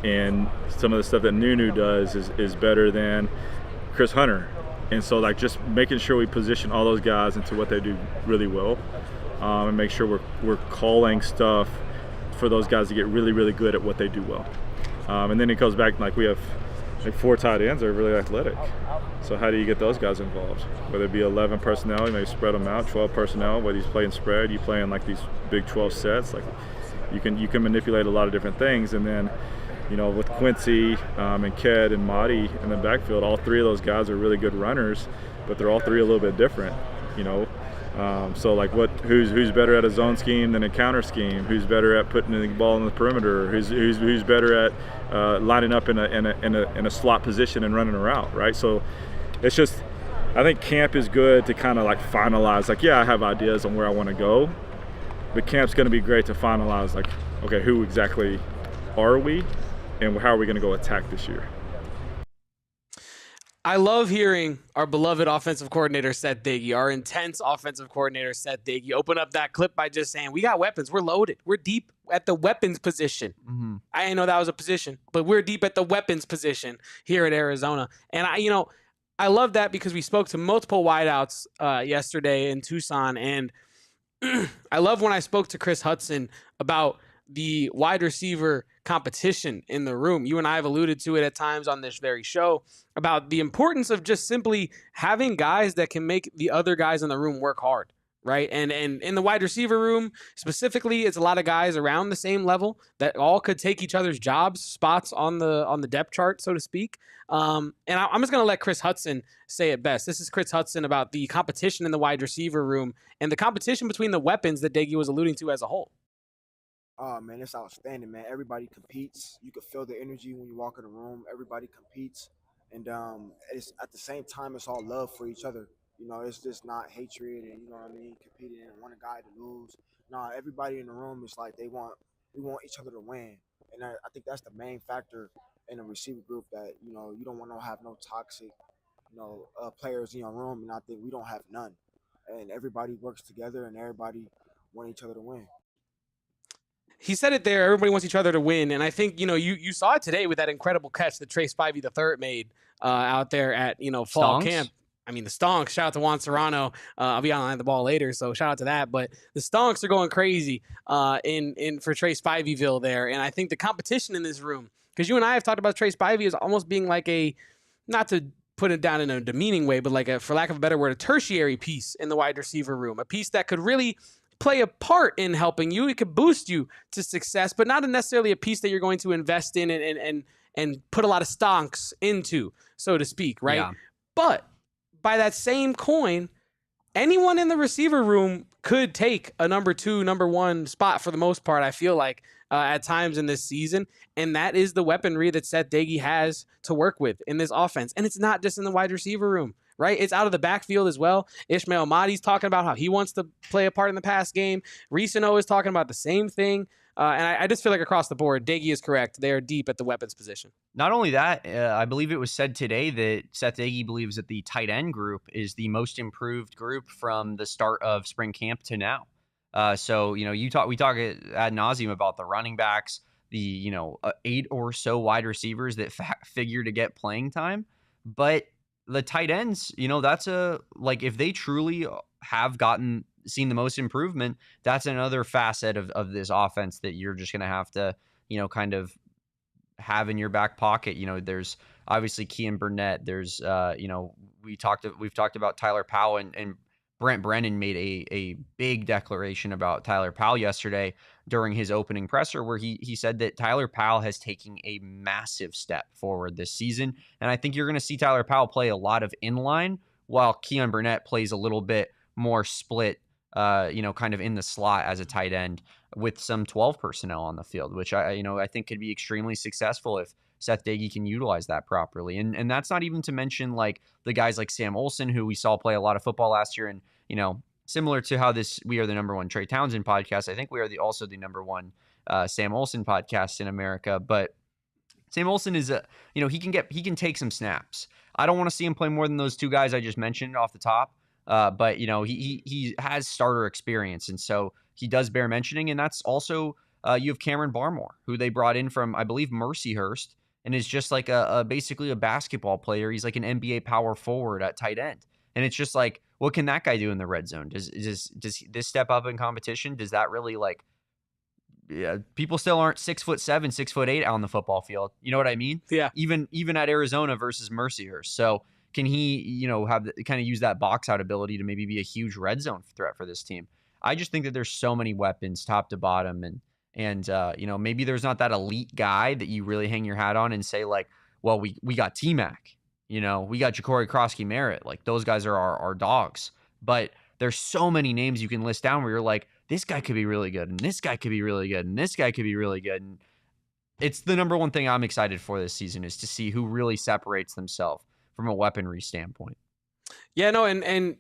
And some of the stuff that Nunu does is better than Chris Hunter. And so, just making sure we position all those guys into what they do really well. and make sure we're calling stuff for those guys to get really, really good at what they do well. And then it goes back, like we have like 4 tight ends that are really athletic. So how do you get those guys involved? Whether it be 11 personnel, you may spread them out, 12 personnel, whether he's playing spread, you play in like these big 12 sets, like you can manipulate a lot of different things. And then, you know, with Quincy and Ked and Ma'i in the backfield, all 3 of those guys are really good runners, but they're all 3 a little bit different, you know. So like who's better at a zone scheme than a counter scheme? Who's better at putting the ball in the perimeter? Who's better at lining up in a slot position and running a route, right? So it's just, I think camp is good to kind of like finalize, like, yeah, I have ideas on where I want to go, but camp's going to be great to finalize, like, okay, who exactly are we and how are we going to go attack this year? I love hearing our beloved offensive coordinator, Seth Doege, our intense offensive coordinator, Seth Doege, open up that clip by just saying, we got weapons. We're loaded. We're deep at the weapons position. Mm-hmm. I didn't know that was a position, but we're deep at the weapons position here at Arizona. And I love that because we spoke to multiple wideouts yesterday in Tucson. And I love when I spoke to Chris Hudson about the wide receiver competition in the room. You and I have alluded to it at times on this very show about the importance of just simply having guys that can make the other guys in the room work hard, right? And in the wide receiver room specifically, it's a lot of guys around the same level that all could take each other's jobs, spots on the depth chart, so to speak. And I'm just going to let Chris Hudson say it best. This is Chris Hudson about the competition in the wide receiver room and the competition between the weapons that Doege was alluding to as a whole. Oh, man, it's outstanding, man. Everybody competes. You can feel the energy when you walk in the room. Everybody competes. And it's at the same time, it's all love for each other. You know, it's just not hatred and, you know what I mean, competing and want a guy to lose. No, everybody in the room is like we want each other to win. And I think that's the main factor in the receiver group, that, you know, you don't want to have no toxic, players in your room. And I think we don't have none. And everybody works together and everybody want each other to win. He said it there. Everybody wants each other to win. And I think, you saw it today with that incredible catch that Trace Spivey III made out there at, fall Stonks? camp. I mean, the Stonks, shout out to Juan Serrano. I'll be on the ball later, so shout out to that. But the Stonks are going crazy for Trace Spiveyville there. And I think the competition in this room, because you and I have talked about Trace Spivey as almost being like not to put it down in a demeaning way, but like for lack of a better word, a tertiary piece in the wide receiver room, a piece that could really play a part in helping you. It could boost you to success, but not necessarily a piece that you're going to invest in and put a lot of stonks into, so to speak, right? Yeah. But by that same coin, anyone in the receiver room could take a number 2, number 1 spot for the most part, I feel like, at times in this season. And that is the weaponry that Seth Doege has to work with in this offense. And it's not just in the wide receiver room, right? It's out of the backfield as well. Ishmael Mahdi's talking about how he wants to play a part in the pass game. Ricino is talking about the same thing. And I just feel like across the board, Doege is correct. They are deep at the weapons position. Not only that, I believe it was said today that Seth Doege believes that the tight end group is the most improved group from the start of spring camp to now. So, we talk ad nauseum about the running backs, the, 8 or so wide receivers that figure to get playing time. But the tight ends, that's if they truly have seen the most improvement, that's another facet of this offense that you're just going to have to, kind of have in your back pocket. There's obviously Kean Burnett. There's, we've talked about Tyler Powell, and Brent Brennan made a big declaration about Tyler Powell yesterday during his opening presser, where he said that Tyler Powell has taken a massive step forward this season. And I think you're going to see Tyler Powell play a lot of inline, while Kean Burnett plays a little bit more split, kind of in the slot as a tight end with some 12 personnel on the field, which I think could be extremely successful if Seth Doege can utilize that properly. And that's not even to mention like the guys like Sam Olsen, who we saw play a lot of football last year. And, similar to how we are the number 1 Trey Townsend podcast, I think we are also the number 1 Sam Olsen podcast in America. But Sam Olsen is he can take some snaps. I don't want to see him play more than those 2 guys I just mentioned off the top. But he has starter experience, and so he does bear mentioning. And that's also you have Cameron Barmore, who they brought in from, I believe, Mercyhurst, and is just like basically a basketball player. He's like an NBA power forward at tight end. And it's just like, what can that guy do in the red zone? Does this step up in competition? Does that really like? Yeah, people still aren't 6'7", 6'8" on the football field. You know what I mean? Yeah. Even at Arizona versus Mercyhurst. So can he, have kind of use that box out ability to maybe be a huge red zone threat for this team? I just think that there's so many weapons top to bottom, and maybe there's not that elite guy that you really hang your hat on and say like, well, we got T-Mac, we got Ja'Cory Krosky-Merritt, like those guys are our dogs. But there's so many names you can list down where you're like, this guy could be really good, and this guy could be really good, and this guy could be really good. And it's the number one thing I'm excited for this season is to see who really separates themselves from a weaponry standpoint. Yeah, no, and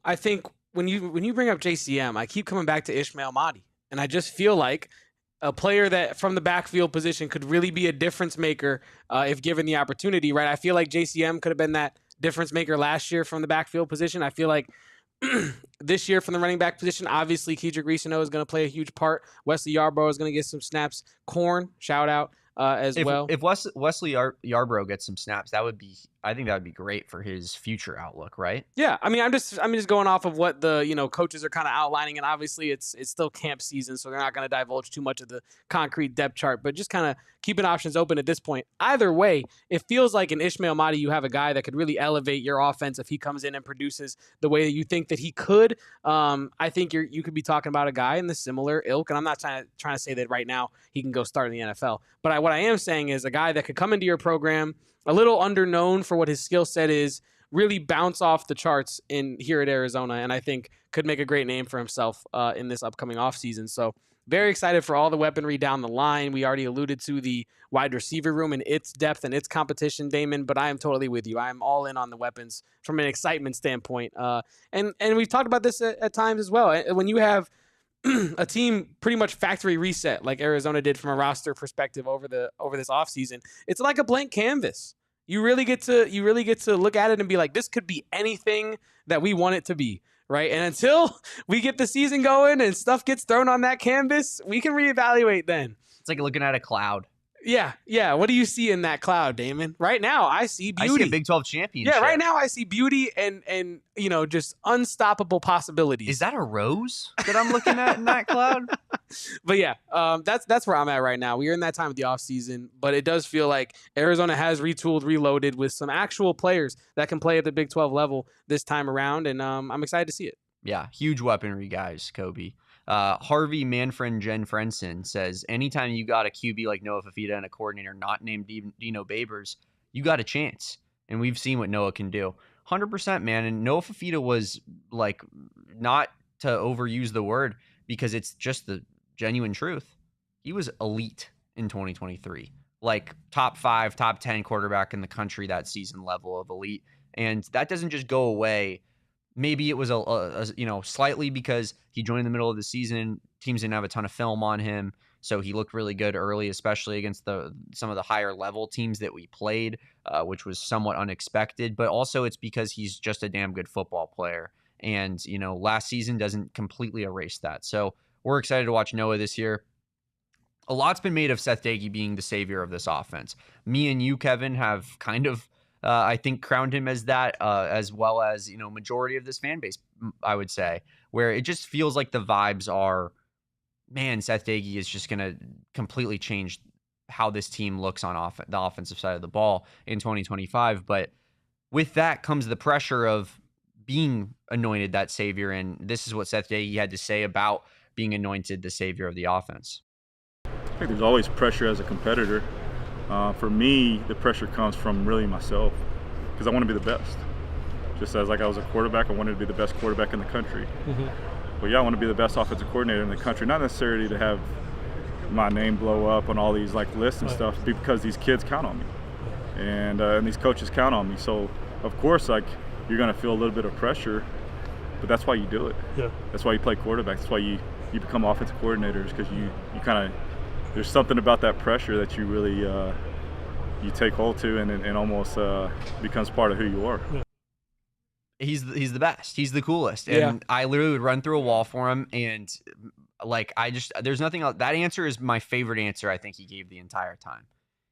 I think when you bring up JCM, I keep coming back to Ismail Mahdi, and I just feel like a player that from the backfield position could really be a difference maker if given the opportunity, right? I feel like JCM could have been that difference maker last year from the backfield position. I feel like this year from the running back position, obviously Kedrick Reesano is going to play a huge part. Wesley Yarbrough is going to get some snaps. Corn, shout out well. If Wesley Yarbrough gets some snaps, I think that would be great for his future outlook, right? Yeah, I mean, I'm just going off of what the coaches are kind of outlining, and obviously it's still camp season, so they're not going to divulge too much of the concrete depth chart, but just kind of keeping options open at this point. Either way, it feels like in Ismail Mahdi you have a guy that could really elevate your offense if he comes in and produces the way that you think that he could. I think you could be talking about a guy in the similar ilk, and I'm not trying to say that right now he can go start in the NFL, but what I am saying is a guy that could come into your program a little underknown for what his skill set is, really bounce off the charts here at Arizona, and I think could make a great name for himself in this upcoming offseason. So very excited for all the weaponry down the line. We already alluded to the wide receiver room and its depth and its competition, Damon, but I am totally with you. I am all in on the weapons from an excitement standpoint. And we've talked about this at times as well. When you have a team pretty much factory reset like Arizona did from a roster perspective over this offseason, it's like a blank canvas. You really get to look at it and be like, this could be anything that we want it to be, right? And until we get the season going and stuff gets thrown on that canvas, we can reevaluate then. It's like looking at a cloud. Yeah. What do you see in that cloud, Damon? Right now, I see beauty. I see a Big 12 championship. Yeah, right now I see beauty and just unstoppable possibilities. Is that a rose that I'm looking at in that cloud? But yeah, that's where I'm at right now. We are in that time of the offseason, but it does feel like Arizona has retooled, reloaded with some actual players that can play at the Big 12 level this time around, and I'm excited to see it. Yeah, huge weaponry, guys, Kobe. Harvey Manfred Jen Frenson says, anytime you got a QB like Noah Fafita and a coordinator not named Dino Babers, you got a chance. And we've seen what Noah can do. 100%, man. And Noah Fafita was like, not to overuse the word because it's just the genuine truth. He was elite in 2023. Like top 5, top 10 quarterback in the country that season level of elite. And that doesn't just go away. Maybe it was a slightly because he joined in the middle of the season. Teams didn't have a ton of film on him, so he looked really good early, especially against some of the higher level teams that we played, which was somewhat unexpected. But also it's because he's just a damn good football player, and last season doesn't completely erase that. So we're excited to watch Noah this year. A lot's been made of Seth Doege being the savior of this offense. Me and you, Kevin, have kind of I think crowned him as that, as well as, majority of this fan base, I would say, where it just feels like the vibes are, man, Seth Doege is just going to completely change how this team looks on the offensive side of the ball in 2025. But with that comes the pressure of being anointed that savior. And this is what Seth Doege had to say about being anointed the savior of the offense. I think there's always pressure as a competitor. For me, the pressure comes from really myself because I want to be the best. Just as like I was a quarterback, I wanted to be the best quarterback in the country. Mm-hmm. But yeah, I want to be the best offensive coordinator in the country, not necessarily to have my name blow up on all these like lists and stuff, because these kids count on me and these coaches count on me. So of course, like you're going to feel a little bit of pressure, but that's why you do it. Yeah. That's why you play quarterback. That's why you become offensive coordinators, because you kind of, there's something about that pressure that you really you take hold to and almost becomes part of who you are. Yeah. He's the best. He's the coolest. And I literally would run through a wall for him. And like, there's nothing else. That answer is my favorite answer I think he gave the entire time.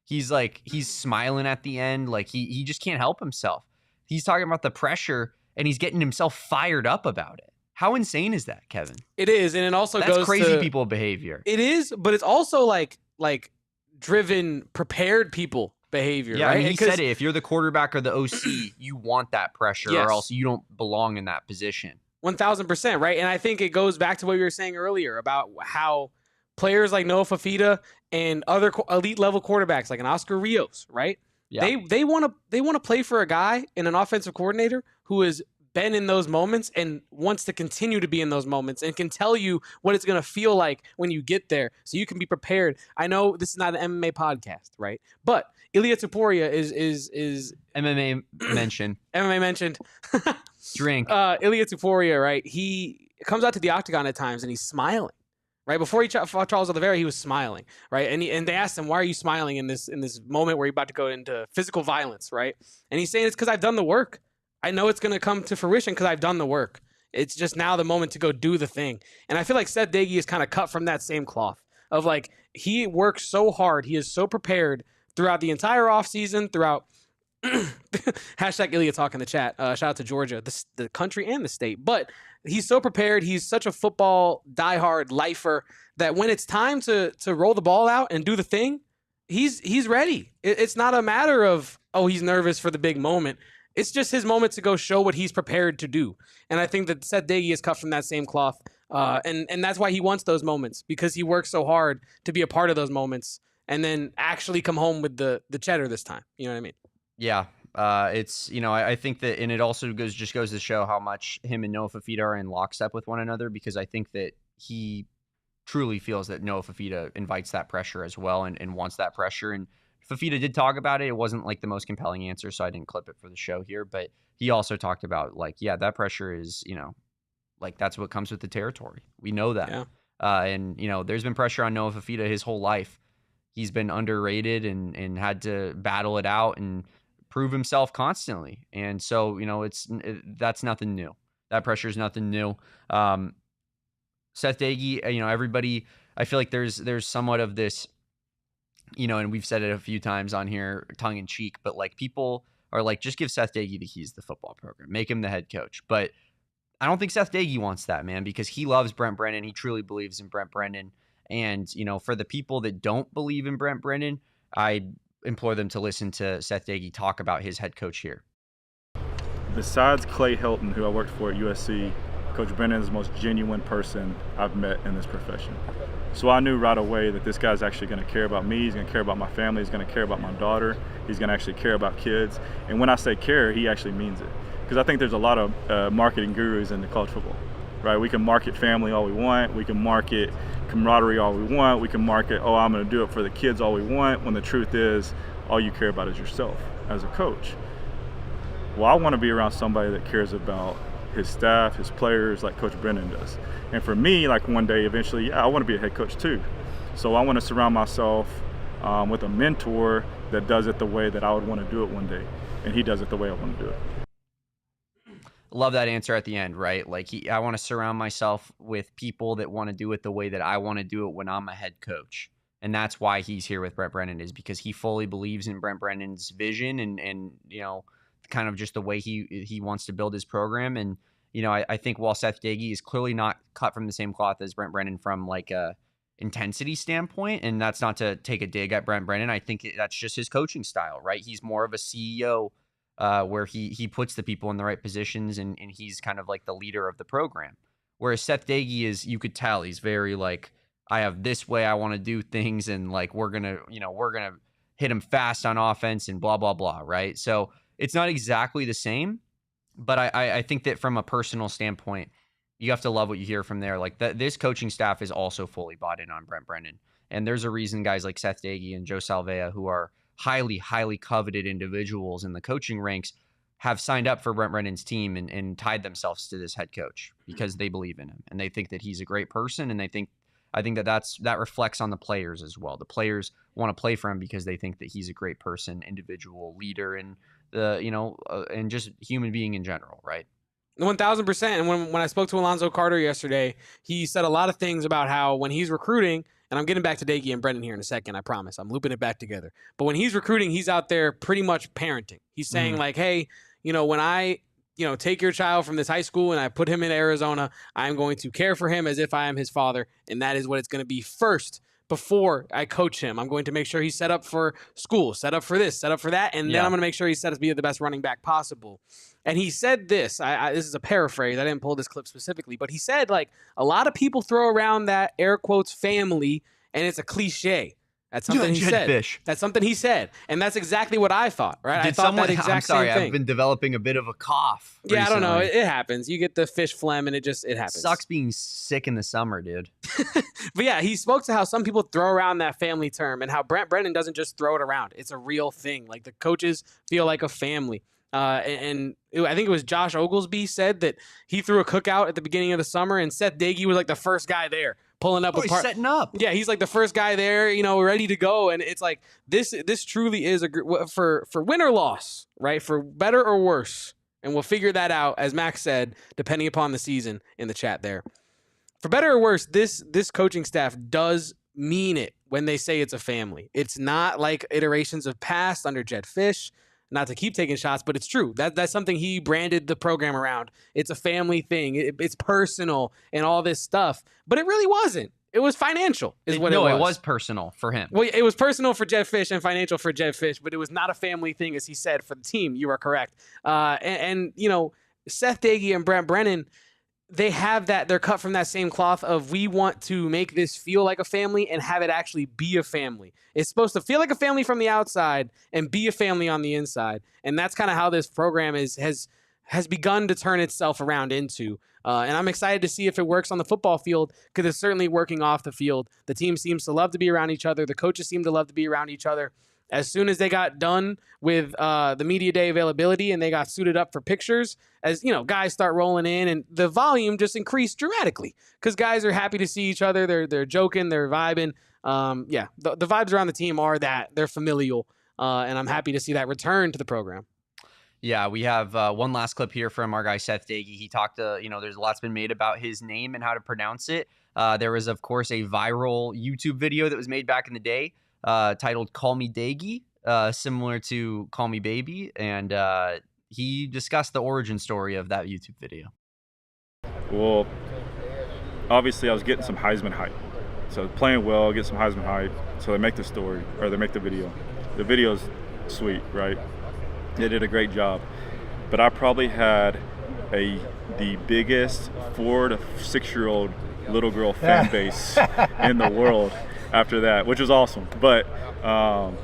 He's smiling at the end. Like he just can't help himself. He's talking about the pressure and he's getting himself fired up about it. How insane is that, Kevin? It is, and it also That's goes crazy to people behavior. It is, but it's also like driven, prepared people behavior. Yeah, right? I mean, he said it. If you're the quarterback or the OC, you want that pressure, Yes. or else you don't belong in that position. 1,000%, right? And I think it goes back to what you were saying earlier about how players like Noah Fafita and other elite level quarterbacks like an Oscar Rios, right? Yeah. They want to play for a guy and an offensive coordinator who has been in those moments and wants to continue to be in those moments and can tell you what it's going to feel like when you get there so you can be prepared. I know this is not an MMA podcast, right? But Ilia Tuporia is MMA mention. MMA mentioned. Drink. Ilia Tuporia, right? He comes out to the octagon at times and he's smiling. Right before he fought Charles Oliveira, he was smiling, right? And they asked him, "Why are you smiling in this moment where you're about to go into physical violence?" Right? And he's saying it's because I've done the work. I know it's going to come to fruition because I've done the work. It's just now the moment to go do the thing. And I feel like Seth Doege is kind of cut from that same cloth of like he works so hard, he is so prepared throughout the entire offseason, throughout hashtag Ilya Talk in the chat. Shout out to Georgia, the country and the state. But he's so prepared. He's such a football diehard lifer that when it's time to roll the ball out and do the thing, he's ready. It's not a matter of, oh, he's nervous for the big moment. It's just his moment to go show what he's prepared to do. And I think that Seth Doege is cut from that same cloth. And that's why he wants those moments, because he works so hard to be a part of those moments and then actually come home with the cheddar this time. You know what I mean? Yeah. It's, I think that, and it also goes to show how much him and Noah Fafita are in lockstep with one another, because I think that he truly feels that Noah Fafita invites that pressure as well and wants that pressure. And Fafita did talk about it. It wasn't like the most compelling answer, so I didn't clip it for the show here, but he also talked about like, yeah, that pressure is, like that's what comes with the territory. We know that. Yeah. And there's been pressure on Noah Fafita his whole life. He's been underrated and had to battle it out and prove himself constantly. And so, that's nothing new. That pressure is nothing new. Seth Doege, everybody, I feel like there's somewhat of this, and we've said it a few times on here, tongue in cheek, but like people are like, just give Seth Doege the keys to the football program, make him the head coach. But I don't think Seth Doege wants that, man, because he loves Brent Brennan. He truly believes in Brent Brennan. And, for the people that don't believe in Brent Brennan, I implore them to listen to Seth Doege talk about his head coach here. Besides Clay Helton, who I worked for at USC, Coach Brennan is the most genuine person I've met in this profession. So I knew right away that this guy's actually going to care about me. He's going to care about my family. He's going to care about my daughter. He's going to actually care about kids. And when I say care, he actually means it. Because I think there's a lot of marketing gurus in the college football, right? We can market family all we want. We can market camaraderie all we want. We can market, oh, I'm going to do it for the kids all we want, when the truth is all you care about is yourself as a coach. Well, I want to be around somebody that cares about his staff, his players, like Coach Brennan does. And for me, like one day, eventually, I want to be a head coach too. So I want to surround myself with a mentor that does it the way that I would want to do it one day. And he does it the way I want to do it. Love that answer at the end, right? Like I want to surround myself with people that want to do it the way that I want to do it when I'm a head coach. And that's why he's here with Brent Brennan, is because he fully believes in Brent Brennan's vision and kind of just the way he wants to build his program. And, I think while Seth Doege is clearly not cut from the same cloth as Brent Brennan from like a intensity standpoint, and that's not to take a dig at Brent Brennan, I think that's just his coaching style, right? He's more of a CEO where he puts the people in the right positions and he's kind of like the leader of the program. Whereas Seth Doege is, you could tell he's very like, I have this way I want to do things, and like we're gonna hit him fast on offense and blah blah blah, right? So it's not exactly the same, but I think that from a personal standpoint, you have to love what you hear from there. Like this coaching staff is also fully bought in on Brent Brennan, and there's a reason guys like Seth Doege and Joe Salvea, who are highly, highly coveted individuals in the coaching ranks, have signed up for Brent Brennan's team and tied themselves to this head coach because they believe in him and they think that he's a great person, and I think that reflects on the players as well. The players want to play for him because they think that he's a great person, individual, leader, and and just human being in general, right? 1,000%. And when I spoke to Alonzo Carter yesterday, he said a lot of things about how when he's recruiting, and I'm getting back to Doege and Brennan here in a second, I promise. I'm looping it back together. But when he's recruiting, he's out there pretty much parenting. He's saying like, hey, when I take your child from this high school and I put him in Arizona, I'm going to care for him as if I am his father. And that is what it's going to be first before I coach him. I'm going to make sure he's set up for school, set up for this, set up for that. And then I'm going to make sure he's set up to be the best running back possible. And he said this, this is a paraphrase. I didn't pull this clip specifically, but he said, like, a lot of people throw around that air quotes family and it's a cliche. That's something he said. Fish. That's something he said. And that's exactly what I thought, right? I thought that exact I'm sorry, same thing. I've been developing a bit of a cough Yeah, recently. I don't know. It happens. You get the fish phlegm and it happens. Sucks being sick in the summer, dude. But yeah, he spoke to how some people throw around that family term and how Brent Brennan doesn't just throw it around. It's a real thing. Like, the coaches feel like a family. And I think it was Josh Oglesby said that he threw a cookout at the beginning of the summer and Seth Doege was like the first guy there. Pulling up he's setting up. Yeah, he's like the first guy there, ready to go. And it's like this truly is for win or loss, right? For better or worse. And we'll figure that out, as Max said, depending upon the season in the chat there. For better or worse, this coaching staff does mean it when they say it's a family. It's not like iterations of past under Jed Fish. Not to keep taking shots, but it's true. That's something he branded the program around. It's a family thing. It's personal and all this stuff. But it really wasn't. It was financial is what it was. No, it was personal for him. Well, it was personal for Jed Fish and financial for Jed Fish, but it was not a family thing, as he said, for the team. You are correct. And Seth Doege and Brent Brennan, they have that. They're cut from that same cloth of, we want to make this feel like a family and have it actually be a family. It's supposed to feel like a family from the outside and be a family on the inside. And that's kind of how this program has begun to turn itself around into. And I'm excited to see if it works on the football field, because it's certainly working off the field. The team seems to love to be around each other. The coaches seem to love to be around each other. As soon as they got done with the media day availability and they got suited up for pictures, as guys start rolling in, and the volume just increased dramatically because guys are happy to see each other. They're joking, they're vibing. The vibes around the team are that they're familial, and I'm happy to see that return to the program. Yeah, we have one last clip here from our guy Seth Doege. He talked to, there's a lot's been made about his name and how to pronounce it. There was, of course, a viral YouTube video that was made back in the day titled "Call Me Doege," similar to "Call Me Baby," and he discussed the origin story of that YouTube video. Well, obviously I was getting some Heisman hype. So playing well, get some Heisman hype. So they make the story, or they make the video. The video's sweet, right? They did a great job. But I probably had the biggest 4 to 6-year-old little girl fan base in the world after that, which was awesome. But the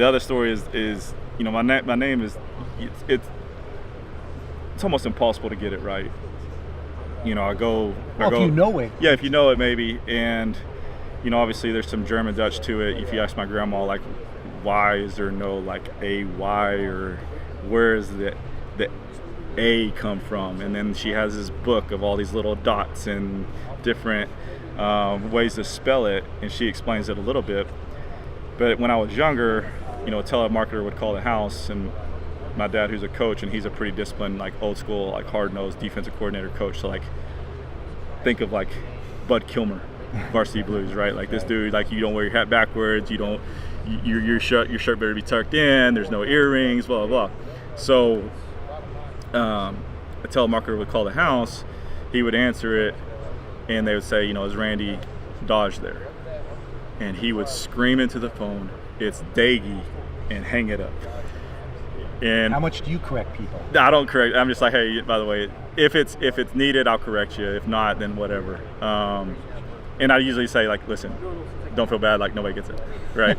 other story is my name is it's almost impossible to get it right. I go. If you know it. Yeah, if you know it, maybe. And obviously there's some German Dutch to it. If you ask my grandma, like, why is there no like A-Y, or where is the A come from? And then she has this book of all these little dots and different ways to spell it, and she explains it a little bit. But when I was younger, a telemarketer would call the house, and my dad, who's a coach, and he's a pretty disciplined, like old school, like hard-nosed defensive coordinator coach. So like, think of like Bud Kilmer, Varsity Blues, right? Like this dude, like, you don't wear your hat backwards, your shirt better be tucked in, there's no earrings, blah blah blah. So a telemarketer would call the house, he would answer it, and they would say, is Randy Dodge there? And he would scream into the phone, "It's Doege," and hang it up. And how much do you correct people? I don't correct. I'm just like, hey, by the way, if it's needed, I'll correct you. If not, then whatever. And I usually say, like, listen, don't feel bad, like nobody gets it, right?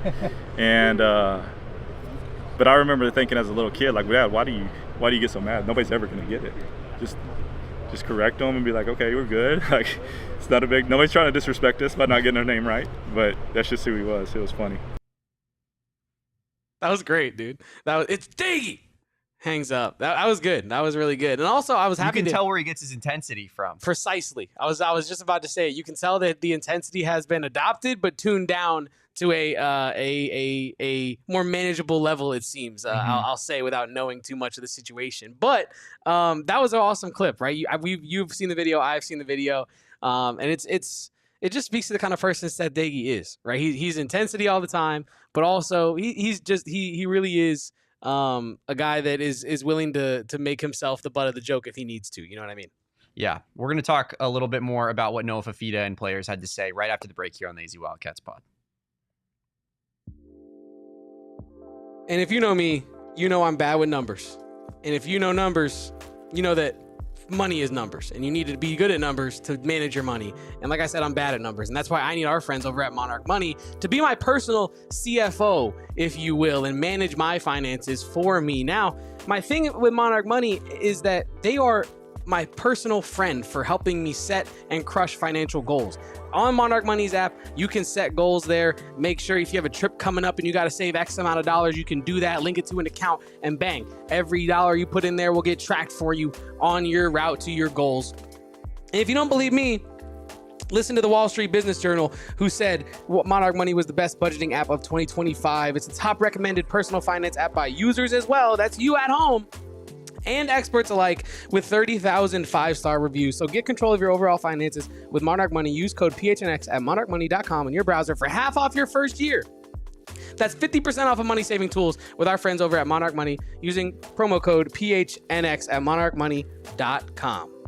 And but I remember thinking as a little kid, like, Dad, why do you get so mad? Nobody's ever gonna get it. Just correct them and be like, okay, we're good. Like, it's not a big. Nobody's trying to disrespect us by not getting our name right. But that's just who he was. It was funny. That was great, dude. It's Doege. Hangs up. That was good. That was really good. And also, I was happy. You can tell where he gets his intensity from. Precisely. I was just about to say it. You can tell that the intensity has been adopted, but tuned down to a more manageable level, it seems. I'll say, without knowing too much of the situation. But that was an awesome clip, right? You've seen the video. I've seen the video, and it just speaks to the kind of person Seth Doege is, right? He's intensity all the time, but also he really is a guy that is willing to make himself the butt of the joke if he needs to. You know what I mean? Yeah, we're going to talk a little bit more about what Noah Fafita and players had to say right after the break here on the AZ Wildcats pod. And if you know me, you know I'm bad with numbers. And if you know numbers, you know that money is numbers, and you need to be good at numbers to manage your money. And like I said, I'm bad at numbers, and that's why I need our friends over at Monarch Money to be my personal CFO, if you will, and manage my finances for me. Now, my thing with Monarch Money is that they are my personal friend for helping me set and crush financial goals. On Monarch Money's app, you can set goals there. Make sure if you have a trip coming up and you got to save X amount of dollars, you can do that, link it to an account, and bang, every dollar you put in there will get tracked for you on your route to your goals. And if you don't believe me, listen to the Wall Street Business Journal, who said Monarch Money was the best budgeting app of 2025. It's the top recommended personal finance app by users as well. That's you at home. And experts alike, with 30,000 5-star reviews. So get control of your overall finances with Monarch Money. Use code PHNX at monarchmoney.com in your browser for half off your first year. That's 50% off of money-saving tools with our friends over at Monarch Money using promo code PHNX at monarchmoney.com.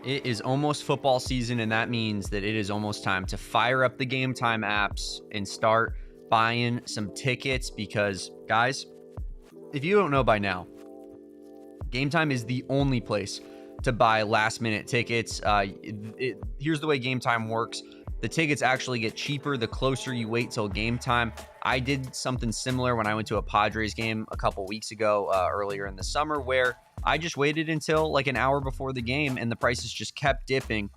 It is almost football season, and that means that it is almost time to fire up the Game Time apps and start buying some tickets because, guys, if you don't know by now, Game Time is the only place to buy last-minute tickets. Here's the way Game Time works. The tickets actually get cheaper the closer you wait till game time. I did something similar when I went to a Padres game a couple weeks ago, earlier in the summer, where I just waited until like an hour before the game, and the prices just kept dipping.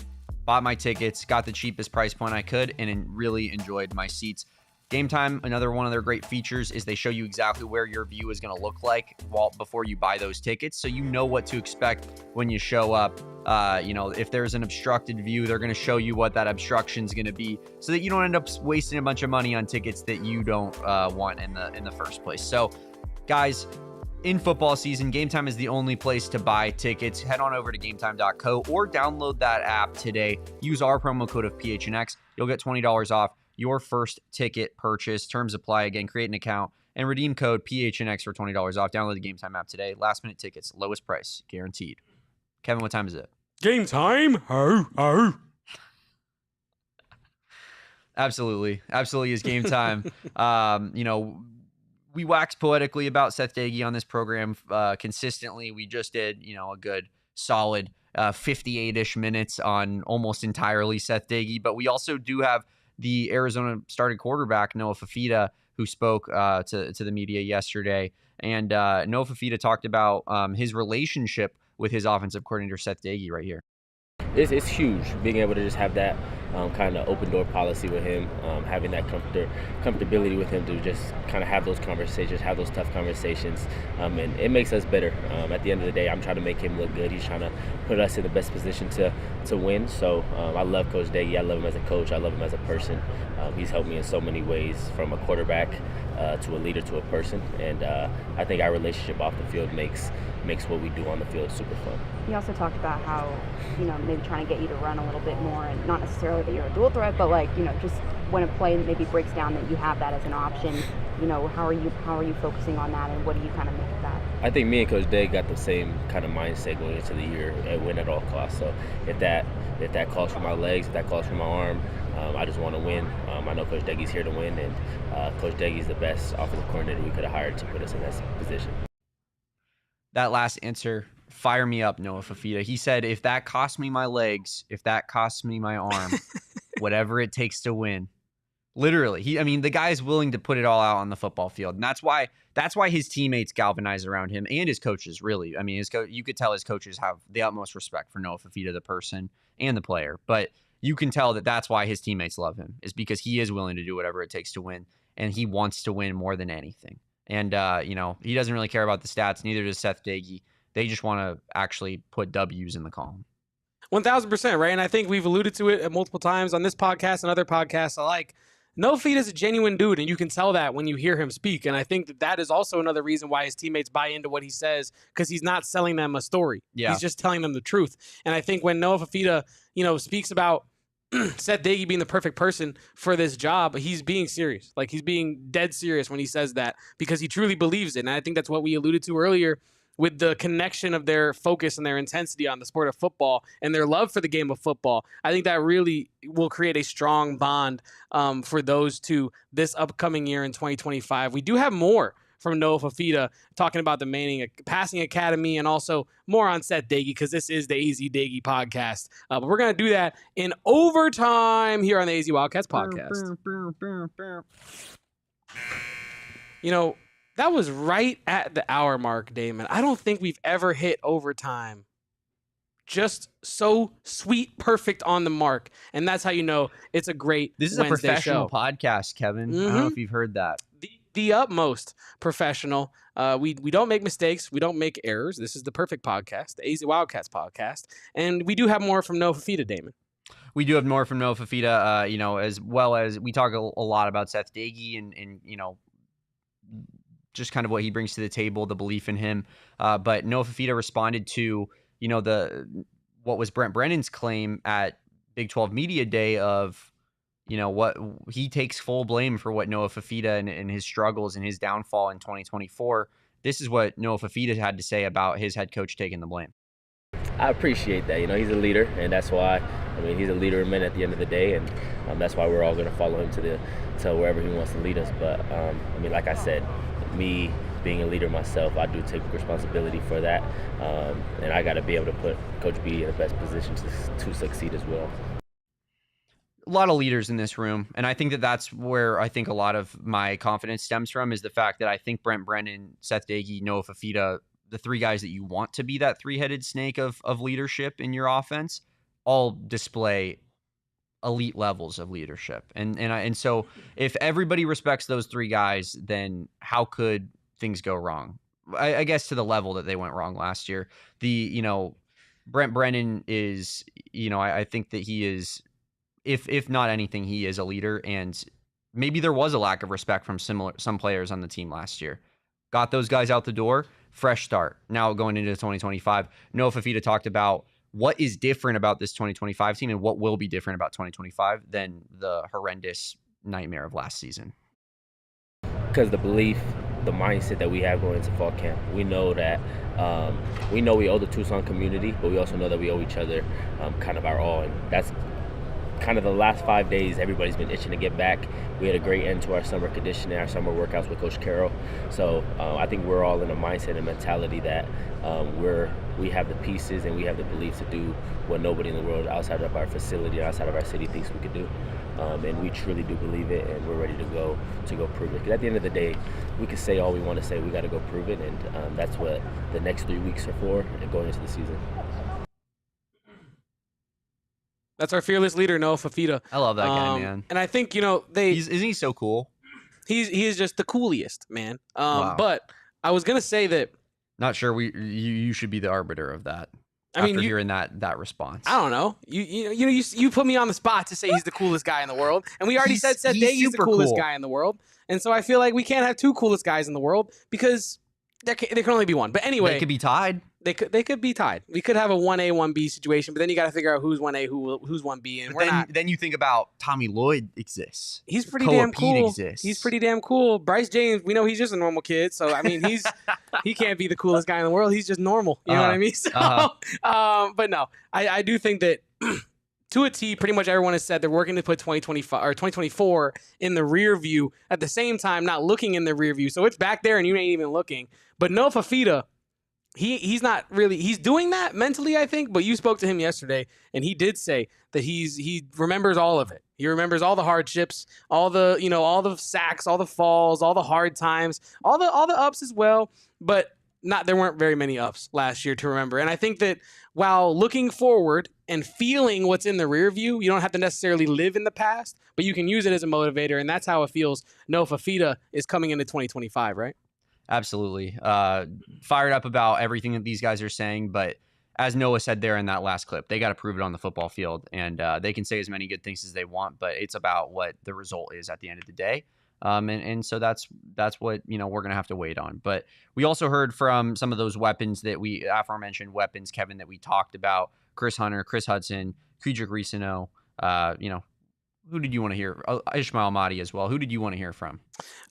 Bought my tickets, got the cheapest price point I could, and really enjoyed my seats. Game Time, another one of their great features is they show you exactly where your view is going to look like before you buy those tickets, so you know what to expect when you show up. If there's an obstructed view, they're going to show you what that obstruction is going to be, so that you don't end up wasting a bunch of money on tickets that you don't want in the first place. So, guys, in football season, Game Time is the only place to buy tickets. Head on over to gametime.co or download that app today. Use our promo code of PHNX. You'll get $20 off your first ticket purchase. Terms apply. Again, create an account and redeem code PHNX for $20 off. Download the Game Time app today. Last minute tickets, lowest price, guaranteed. Kevin, what time is it? Game time. Absolutely is game time. We wax poetically about Seth Doege on this program consistently. We just did, a good solid 58-ish minutes on almost entirely Seth Doege, but we also do have the Arizona starting quarterback, Noah Fafita, who spoke to the media yesterday. And Noah Fafita talked about his relationship with his offensive coordinator, Seth Doege, right here. It's huge being able to just have that kind of open door policy with him, having that comfortability with him to just kind of have those conversations, have those tough conversations, and it makes us better. At the end of the day, I'm trying to make him look good. He's trying to put us in the best position to win. So I love Coach Doege. I love him as a coach. I love him as a person. He's helped me in so many ways, from a quarterback to a leader to a person, and I think our relationship off the field makes what we do on the field super fun. He also talked about how, maybe trying to get you to run a little bit more, and not necessarily that you're a dual threat, but just when a play maybe breaks down that you have that as an option. How are you focusing on that, and what do you kind of make of that? I think me and Coach Day got the same kind of mindset going into the year, at win at all costs. So if that calls for my legs, if that calls for my arm, I just want to win. I know Coach Doege's here to win, and Coach Doege's the best offensive coordinator we could have hired to put us in that position. That last answer, fire me up, Noah Fafita. He said, if that costs me my legs, if that costs me my arm, whatever it takes to win. Literally, the guy is willing to put it all out on the football field, and that's why his teammates galvanize around him, and his coaches. Really, you could tell his coaches have the utmost respect for Noah Fafita, the person and the player. But you can tell that that's why his teammates love him, is because he is willing to do whatever it takes to win, and he wants to win more than anything. And he doesn't really care about the stats. Neither does Seth Doege. They just want to actually put W's in the column. 1,000%, right? And I think we've alluded to it multiple times on this podcast and other podcasts alike. Noah Fafita is a genuine dude, and you can tell that when you hear him speak. And I think that is also another reason why his teammates buy into what he says, because he's not selling them a story. Yeah. He's just telling them the truth. And I think when Noah Fafita, speaks about Seth Doege being the perfect person for this job, he's being serious. Like, he's being dead serious when he says that, because he truly believes it. And I think that's what we alluded to earlier with the connection of their focus and their intensity on the sport of football and their love for the game of football. I think that really will create a strong bond for those two this upcoming year in 2025. We do have more from Noah Fafita talking about the Manning Passing Academy and also more on Seth Doege, because this is the AZ Doege podcast. But we're going to do that in overtime here on the AZ Wildcats podcast. You know, that was right at the hour mark, Damon. I don't think we've ever hit overtime just so sweet, perfect on the mark. And that's how you know it's a great This is Wednesday a professional show. Podcast, Kevin. I don't know if you've heard that. The utmost professional. We don't make mistakes. We don't make errors. This is the perfect podcast, the AZ Wildcats podcast. And we do have more from Noah Fafita, Damon. We do have more from Noah Fafita, as well as we talk a lot about Seth Doege and just kind of what he brings to the table, the belief in him. But Noah Fafita responded to, what was Brent Brennan's claim at Big 12 Media Day of, what he takes full blame for what Noah Fafita and his struggles and his downfall in 2024. This is what Noah Fafita had to say about his head coach taking the blame. I appreciate that. He's a leader, and that's why. He's a leader of men at the end of the day, and that's why we're all going to follow him to wherever he wants to lead us. But like I said, me being a leader myself, I do take responsibility for that, and I got to be able to put Coach B in the best position to succeed as well. A lot of leaders in this room, and I think that's where I think a lot of my confidence stems from, is the fact that I think Brent Brennan, Seth Doege, Noah Fafita, the three guys that you want to be that three-headed snake of leadership in your offense, all display elite levels of leadership. And so if everybody respects those three guys, then how could things go wrong? I guess to the level that they went wrong last year. Brent Brennan is, I think that he is, if not anything, he is a leader, and maybe there was a lack of respect from some players on the team last year. Got those guys out the door, fresh start. Now going into 2025, Noah Fafita talked about what is different about this 2025 team and what will be different about 2025 than the horrendous nightmare of last season. Because the belief, the mindset that we have going into fall camp, we know that we owe the Tucson community, but we also know that we owe each other kind of our all, and that's kind of the last 5 days. Everybody's been itching to get back. We had a great end to our summer conditioning, our summer workouts with Coach Carroll. So I think we're all in a mindset and mentality that we have the pieces and we have the belief to do what nobody in the world outside of our facility, outside of our city thinks we could do. And we truly do believe it, and we're ready to go prove it. Because at the end of the day, we can say all we want to say. We got to go prove it, and that's what the next 3 weeks are for, and going into the season. That's our fearless leader, Noah Fafita. I love that guy, man. And I think, isn't he so cool? He is just the coolest, man. Wow. But I was going to say that. Not sure you should be the arbiter of that. After hearing that response. I don't know. You put me on the spot to say he's the coolest guy in the world. And we already said Seth Doege is the coolest guy in the world. And so I feel like we can't have two coolest guys in the world because there can only be one. But anyway. They could be tied. They could be tied. We could have a 1A, 1B situation, but then you got to figure out who's 1A, who's 1B, and then you think about Tommy Lloyd exists. He's pretty damn cool. Exists. He's pretty damn cool. Bryce James, we know he's just a normal kid, so I mean he can't be the coolest guy in the world. He's just normal. You know what I mean? So, but no, I do think that to a T, pretty much everyone has said they're working to put 2025 or 2024 in the rear view at the same time, not looking in the rear view. So it's back there and you ain't even looking. But Noah Fafita, he's not really, he's doing that mentally, I think, but you spoke to him yesterday and he did say that he remembers all of it. He remembers all the hardships, all the, all the sacks, all the falls, all the hard times, all the ups as well, but there weren't very many ups last year to remember. And I think that while looking forward and feeling what's in the rear view, you don't have to necessarily live in the past, but you can use it as a motivator, and that's how it feels. Noah Fafita is coming into 2025, right? Absolutely. Fired up about everything that these guys are saying, but as Noah said there in that last clip, they got to prove it on the football field, and they can say as many good things as they want, but it's about what the result is at the end of the day. And so that's what, we're going to have to wait on. But we also heard from some of those weapons that aforementioned weapons, Kevin, that we talked about, Chris Hunter, Chris Hudson, Kedrick Reesano, Who did you want to hear? Ismail Ma'i as well. Who did you want to hear from?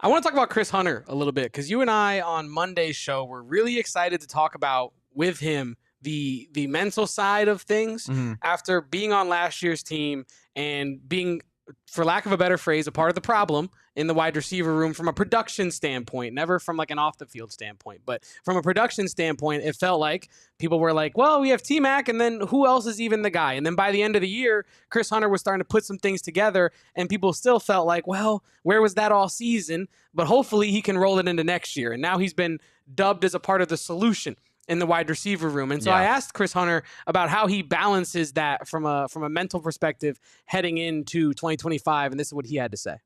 I want to talk about Chris Hunter a little bit because you and I on Monday's show were really excited to talk about with him the mental side of things after being on last year's team and being, for lack of a better phrase, a part of the problem in the wide receiver room from a production standpoint, never from like an off the field standpoint, but from a production standpoint, it felt like people were like, well, we have T-Mac, and then who else is even the guy? And then by the end of the year, Chris Hunter was starting to put some things together, and people still felt like, well, where was that all season? But hopefully he can roll it into next year. And now he's been dubbed as a part of the solution in the wide receiver room. And so I asked Chris Hunter about how he balances that from a mental perspective heading into 2025, and this is what he had to say.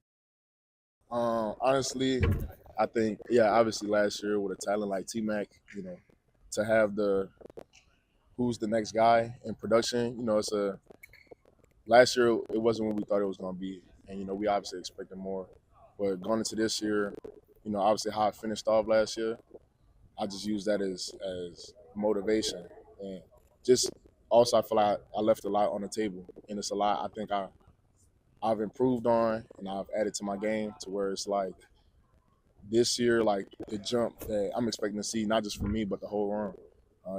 Honestly, I think, obviously last year with a talent like T-Mac, to have who's the next guy in production, last year it wasn't what we thought it was going to be. And, we obviously expected more. But going into this year, obviously how I finished off last year, I just use that as motivation. And just also I feel like I left a lot on the table. And it's a lot I think I've improved on and I've added to my game to where it's like this year, like the jump that I'm expecting to see, not just from me, but the whole room,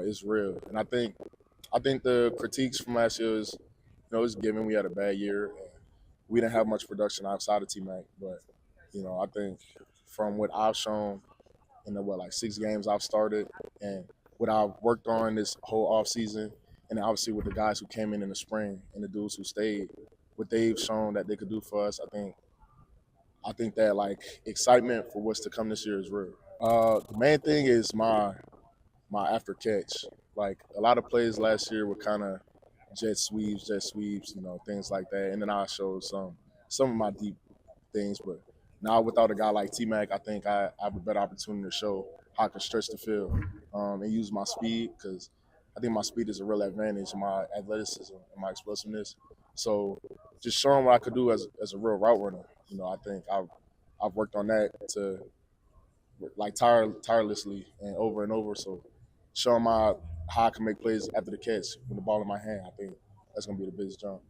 is real. And I think the critiques from last year is, it's given we had a bad year. We didn't have much production outside of T-Mac. But, I think from what I've shown in the 6 games I've started and what I've worked on this whole off season, and obviously with the guys who came in the spring and the dudes who stayed, what they've shown that they could do for us, I think that excitement for what's to come this year is real. The main thing is my after catch. A lot of plays last year were kind of jet sweeps, things like that, and then I showed some of my deep things, but now without a guy like T-Mac, I think I have a better opportunity to show how I can stretch the field and use my speed, because I think my speed is a real advantage in my athleticism and my explosiveness. So just showing what I could do as a real route runner, I think I've worked on that to tirelessly and over. So showing how I can make plays after the catch with the ball in my hand, I think that's going to be the biggest jump.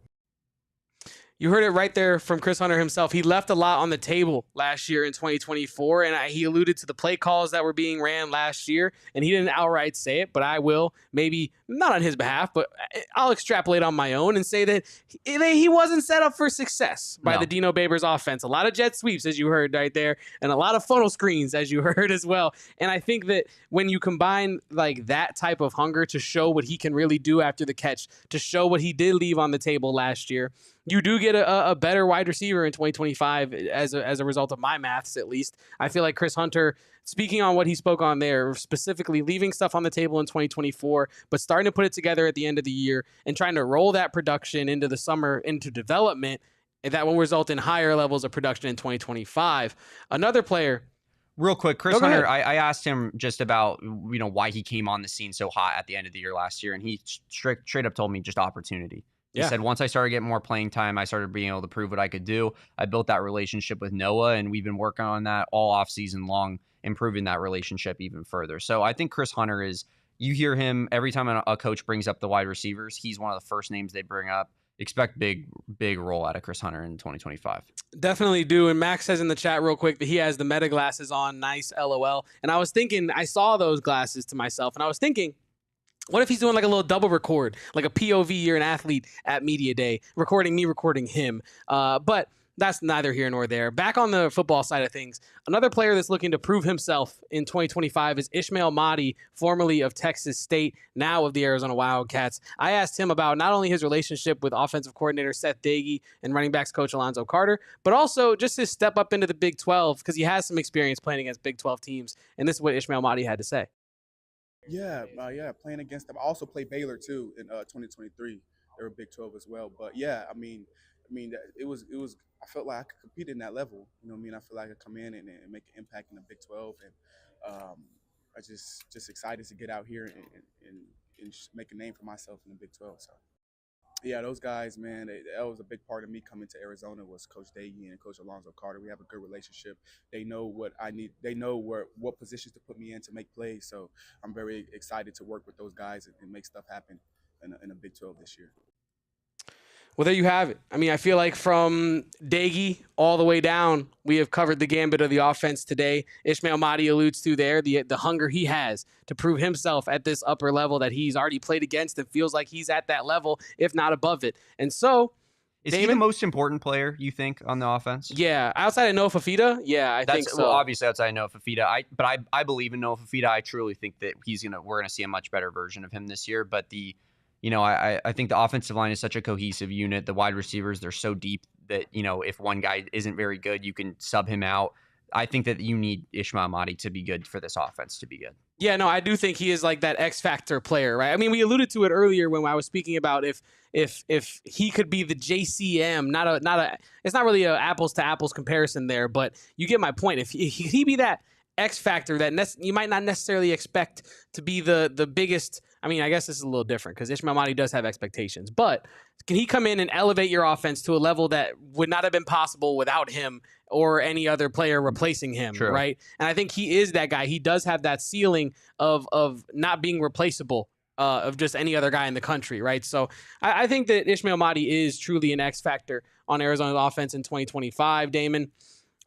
You heard it right there from Chris Hunter himself. He left a lot on the table last year in 2024, and he alluded to the play calls that were being ran last year, and he didn't outright say it, but I will, maybe not on his behalf, but I'll extrapolate on my own and say that he wasn't set up for success by the Dino Babers offense. A lot of jet sweeps, as you heard right there, and a lot of funnel screens, as you heard as well. And I think that when you combine that type of hunger to show what he can really do after the catch, to show what he did leave on the table last year, you do get a better wide receiver in 2025 as a result of my maths, at least. I feel like Chris Hunter, speaking on what he spoke on there, specifically leaving stuff on the table in 2024, but starting to put it together at the end of the year and trying to roll that production into the summer, into development, that will result in higher levels of production in 2025. Another player. Real quick, Chris Hunter, I asked him just about, why he came on the scene so hot at the end of the year last year, and he straight up told me just opportunity. He said, once I started getting more playing time, I started being able to prove what I could do. I built that relationship with Noah, and we've been working on that all off season long, improving that relationship even further. So I think Chris Hunter is, you hear him every time a coach brings up the wide receivers, he's one of the first names they bring up. Expect big role out of Chris Hunter in 2025. Definitely do. And Max says in the chat real quick that he has the meta glasses on. Nice, LOL. And I was thinking, I saw those glasses to myself, and I was thinking, what if he's doing a little double record, like a POV, you're an athlete at Media Day, recording me, recording him. But that's neither here nor there. Back on the football side of things, another player that's looking to prove himself in 2025 is Ismail Ma'i, formerly of Texas State, now of the Arizona Wildcats. I asked him about not only his relationship with offensive coordinator Seth Doege and running backs coach Alonzo Carter, but also just his step up into the Big 12, because he has some experience playing against Big 12 teams. And this is what Ismail Ma'i had to say. Yeah, playing against them. I also played Baylor too in 2023. They were Big 12 as well. But yeah, I mean, it was. I felt like I could compete in that level. I feel like I could come in and make an impact in the Big 12, and I just excited to get out here and make a name for myself in the Big 12. So yeah, those guys, man, that was a big part of me coming to Arizona was Coach Doege and Coach Alonzo Carter. We have a good relationship. They know what I need. They know what positions to put me in to make plays. So I'm very excited to work with those guys and make stuff happen in a Big 12 this year. Well, there you have it. I mean, I feel like from Doege all the way down, we have covered the gambit of the offense today. Ishmael Ma'i alludes to there, the hunger he has to prove himself at this upper level that he's already played against and feels like he's at that level, if not above it. And so, is Damon, he the most important player, you think, on the offense? Yeah. Outside of Noah Fafita, yeah, I think so. Well, obviously outside of Noah Fafita. But I believe in Noah Fafita. I truly think that we're gonna see a much better version of him this year. But I think the offensive line is such a cohesive unit. The wide receivers, they're so deep that, if one guy isn't very good, you can sub him out. I think that you need Ishmael Ma'i to be good for this offense to be good. Yeah, no, I do think he is like that X factor player, right? I mean, we alluded to it earlier when I was speaking about if he could be the JCM, it's not really a apples to apples comparison there, but you get my point. If he be that X factor that you might not necessarily expect to be the biggest. I mean, I guess this is a little different because Ishmael Ma'i does have expectations, but can he come in and elevate your offense to a level that would not have been possible without him or any other player replacing him, True. Right? And I think he is that guy. He does have that ceiling of not being replaceable of just any other guy in the country, right? So I think that Ishmael Ma'i is truly an X factor on Arizona's offense in 2025, Damon.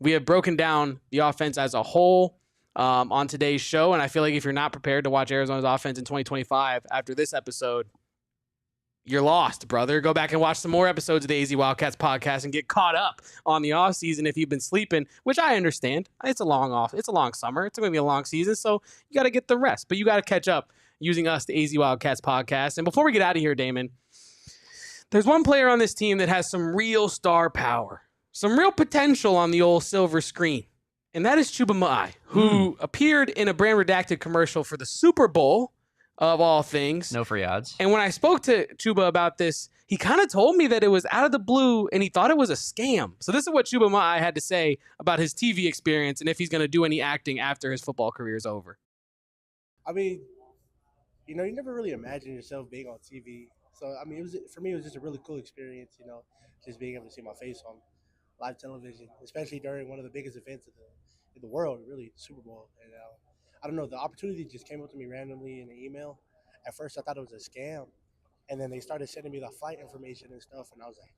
We have broken down the offense as a whole on today's show, and I feel like if you're not prepared to watch Arizona's offense in 2025 after this episode, you're lost, brother. Go back and watch some more episodes of the AZ Wildcats podcast and get caught up on the off season if you've been sleeping, which I understand. It's a long summer. It's going to be a long season, so you got to get the rest, but you got to catch up using us, the AZ Wildcats podcast. And before we get out of here, Damon, there's one player on this team that has some real star power, some real potential on the old silver screen. And that is Chuba Ma'i, who appeared in a brand redacted commercial for the Super Bowl, of all things. No free odds. And when I spoke to Chuba about this, he kind of told me that it was out of the blue and he thought it was a scam. So this is what Chuba Ma'i had to say about his TV experience and if he's going to do any acting after his football career is over. I mean, you never really imagine yourself being on TV. So, I mean, it was just a really cool experience, just being able to see my face on live television, especially during one of the biggest events in the world, really, the Super Bowl. And I don't know, the opportunity just came up to me randomly in an email. At first, I thought it was a scam, and then they started sending me the flight information and stuff, and I was like,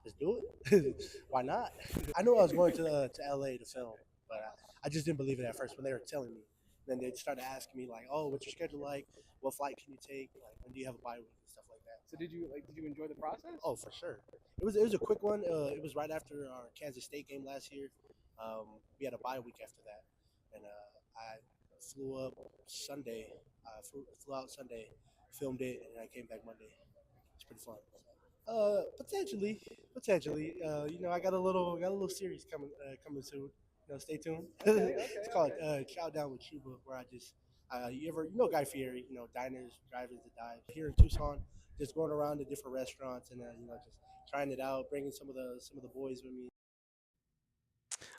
let's do it. Why not? I knew I was going to LA to film, but I just didn't believe it at first when they were telling me. Then they started asking me, like, oh, what's your schedule like? What flight can you take? Like, when do you have a bye week and stuff like that. So did you enjoy the process? Oh, for sure. It was a quick one. It was right after our Kansas State game last year. We had a bye week after that, and I flew up Sunday. Flew out Sunday, filmed it, and I came back Monday. It's pretty fun. Potentially. I got a little series coming soon. Stay tuned. Okay. It's called Countdown with Chuba, where I just Guy Fieri, diners, drive-ins, and dives here in Tucson. Just going around to different restaurants and just trying it out, bringing some of the boys with me.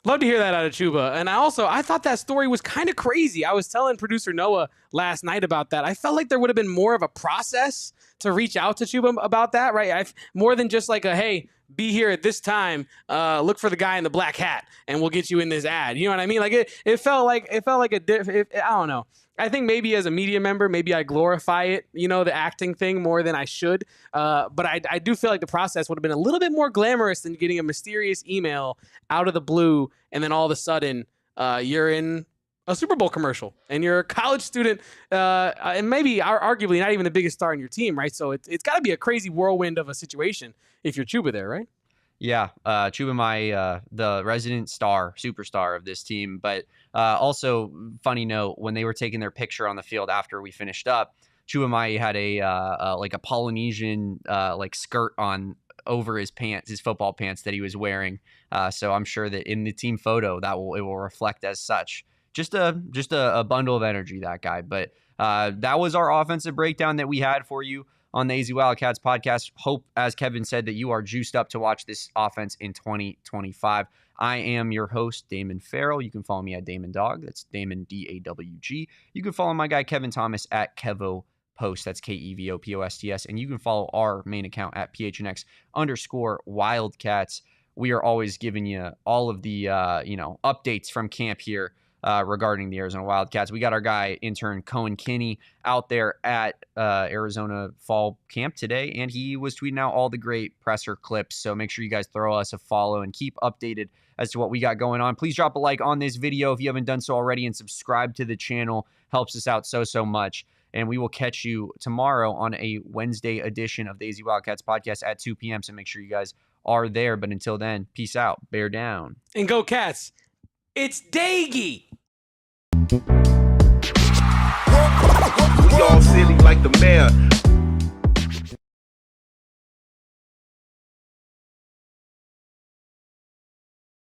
Love to hear that out of Chuba. And I thought that story was kind of crazy. I was telling producer Noah last night about that. I felt like there would have been more of a process to reach out to Chuba about that, right? More than just like hey, be here at this time, look for the guy in the black hat and we'll get you in this ad. You know what I mean? Like it felt like I don't know. I think maybe as a media member, maybe I glorify it, the acting thing more than I should. But I do feel like the process would have been a little bit more glamorous than getting a mysterious email out of the blue. And then all of a sudden you're in a Super Bowl commercial and you're a college student and maybe arguably not even the biggest star in your team, right? So it's got to be a crazy whirlwind of a situation if you're Chuba there, right? Yeah, Chuba Ma'i, the resident superstar of this team. But also, funny note, when they were taking their picture on the field after we finished up, Chuba Ma'i had a Polynesian skirt on over his pants, his football pants that he was wearing. So I'm sure that in the team photo it will reflect as such. Just a bundle of energy, that guy. But that was our offensive breakdown that we had for you on the AZ Wildcats podcast. Hope, as Kevin said, that you are juiced up to watch this offense in 2025. I am your host, Damon Fairall. You can follow me at Damon Dog. That's Damon DAWG. You can follow my guy Kevin Thomas at Kevo Post. That's KEVOPOSTS. And you can follow our main account at PHNX_Wildcats. We are always giving you all of the updates from camp here regarding the Arizona Wildcats. We got our guy, intern Cohen Kinney, out there at Arizona Fall Camp today, and he was tweeting out all the great presser clips. So make sure you guys throw us a follow and keep updated as to what we got going on. Please drop a like on this video if you haven't done so already, and subscribe to the channel. Helps us out so much. And we will catch you tomorrow on a Wednesday edition of the AZ Wildcats podcast at 2 p.m. So make sure you guys are there. But until then, peace out. Bear down. And go Cats. It's Doege. We all silly like the mayor.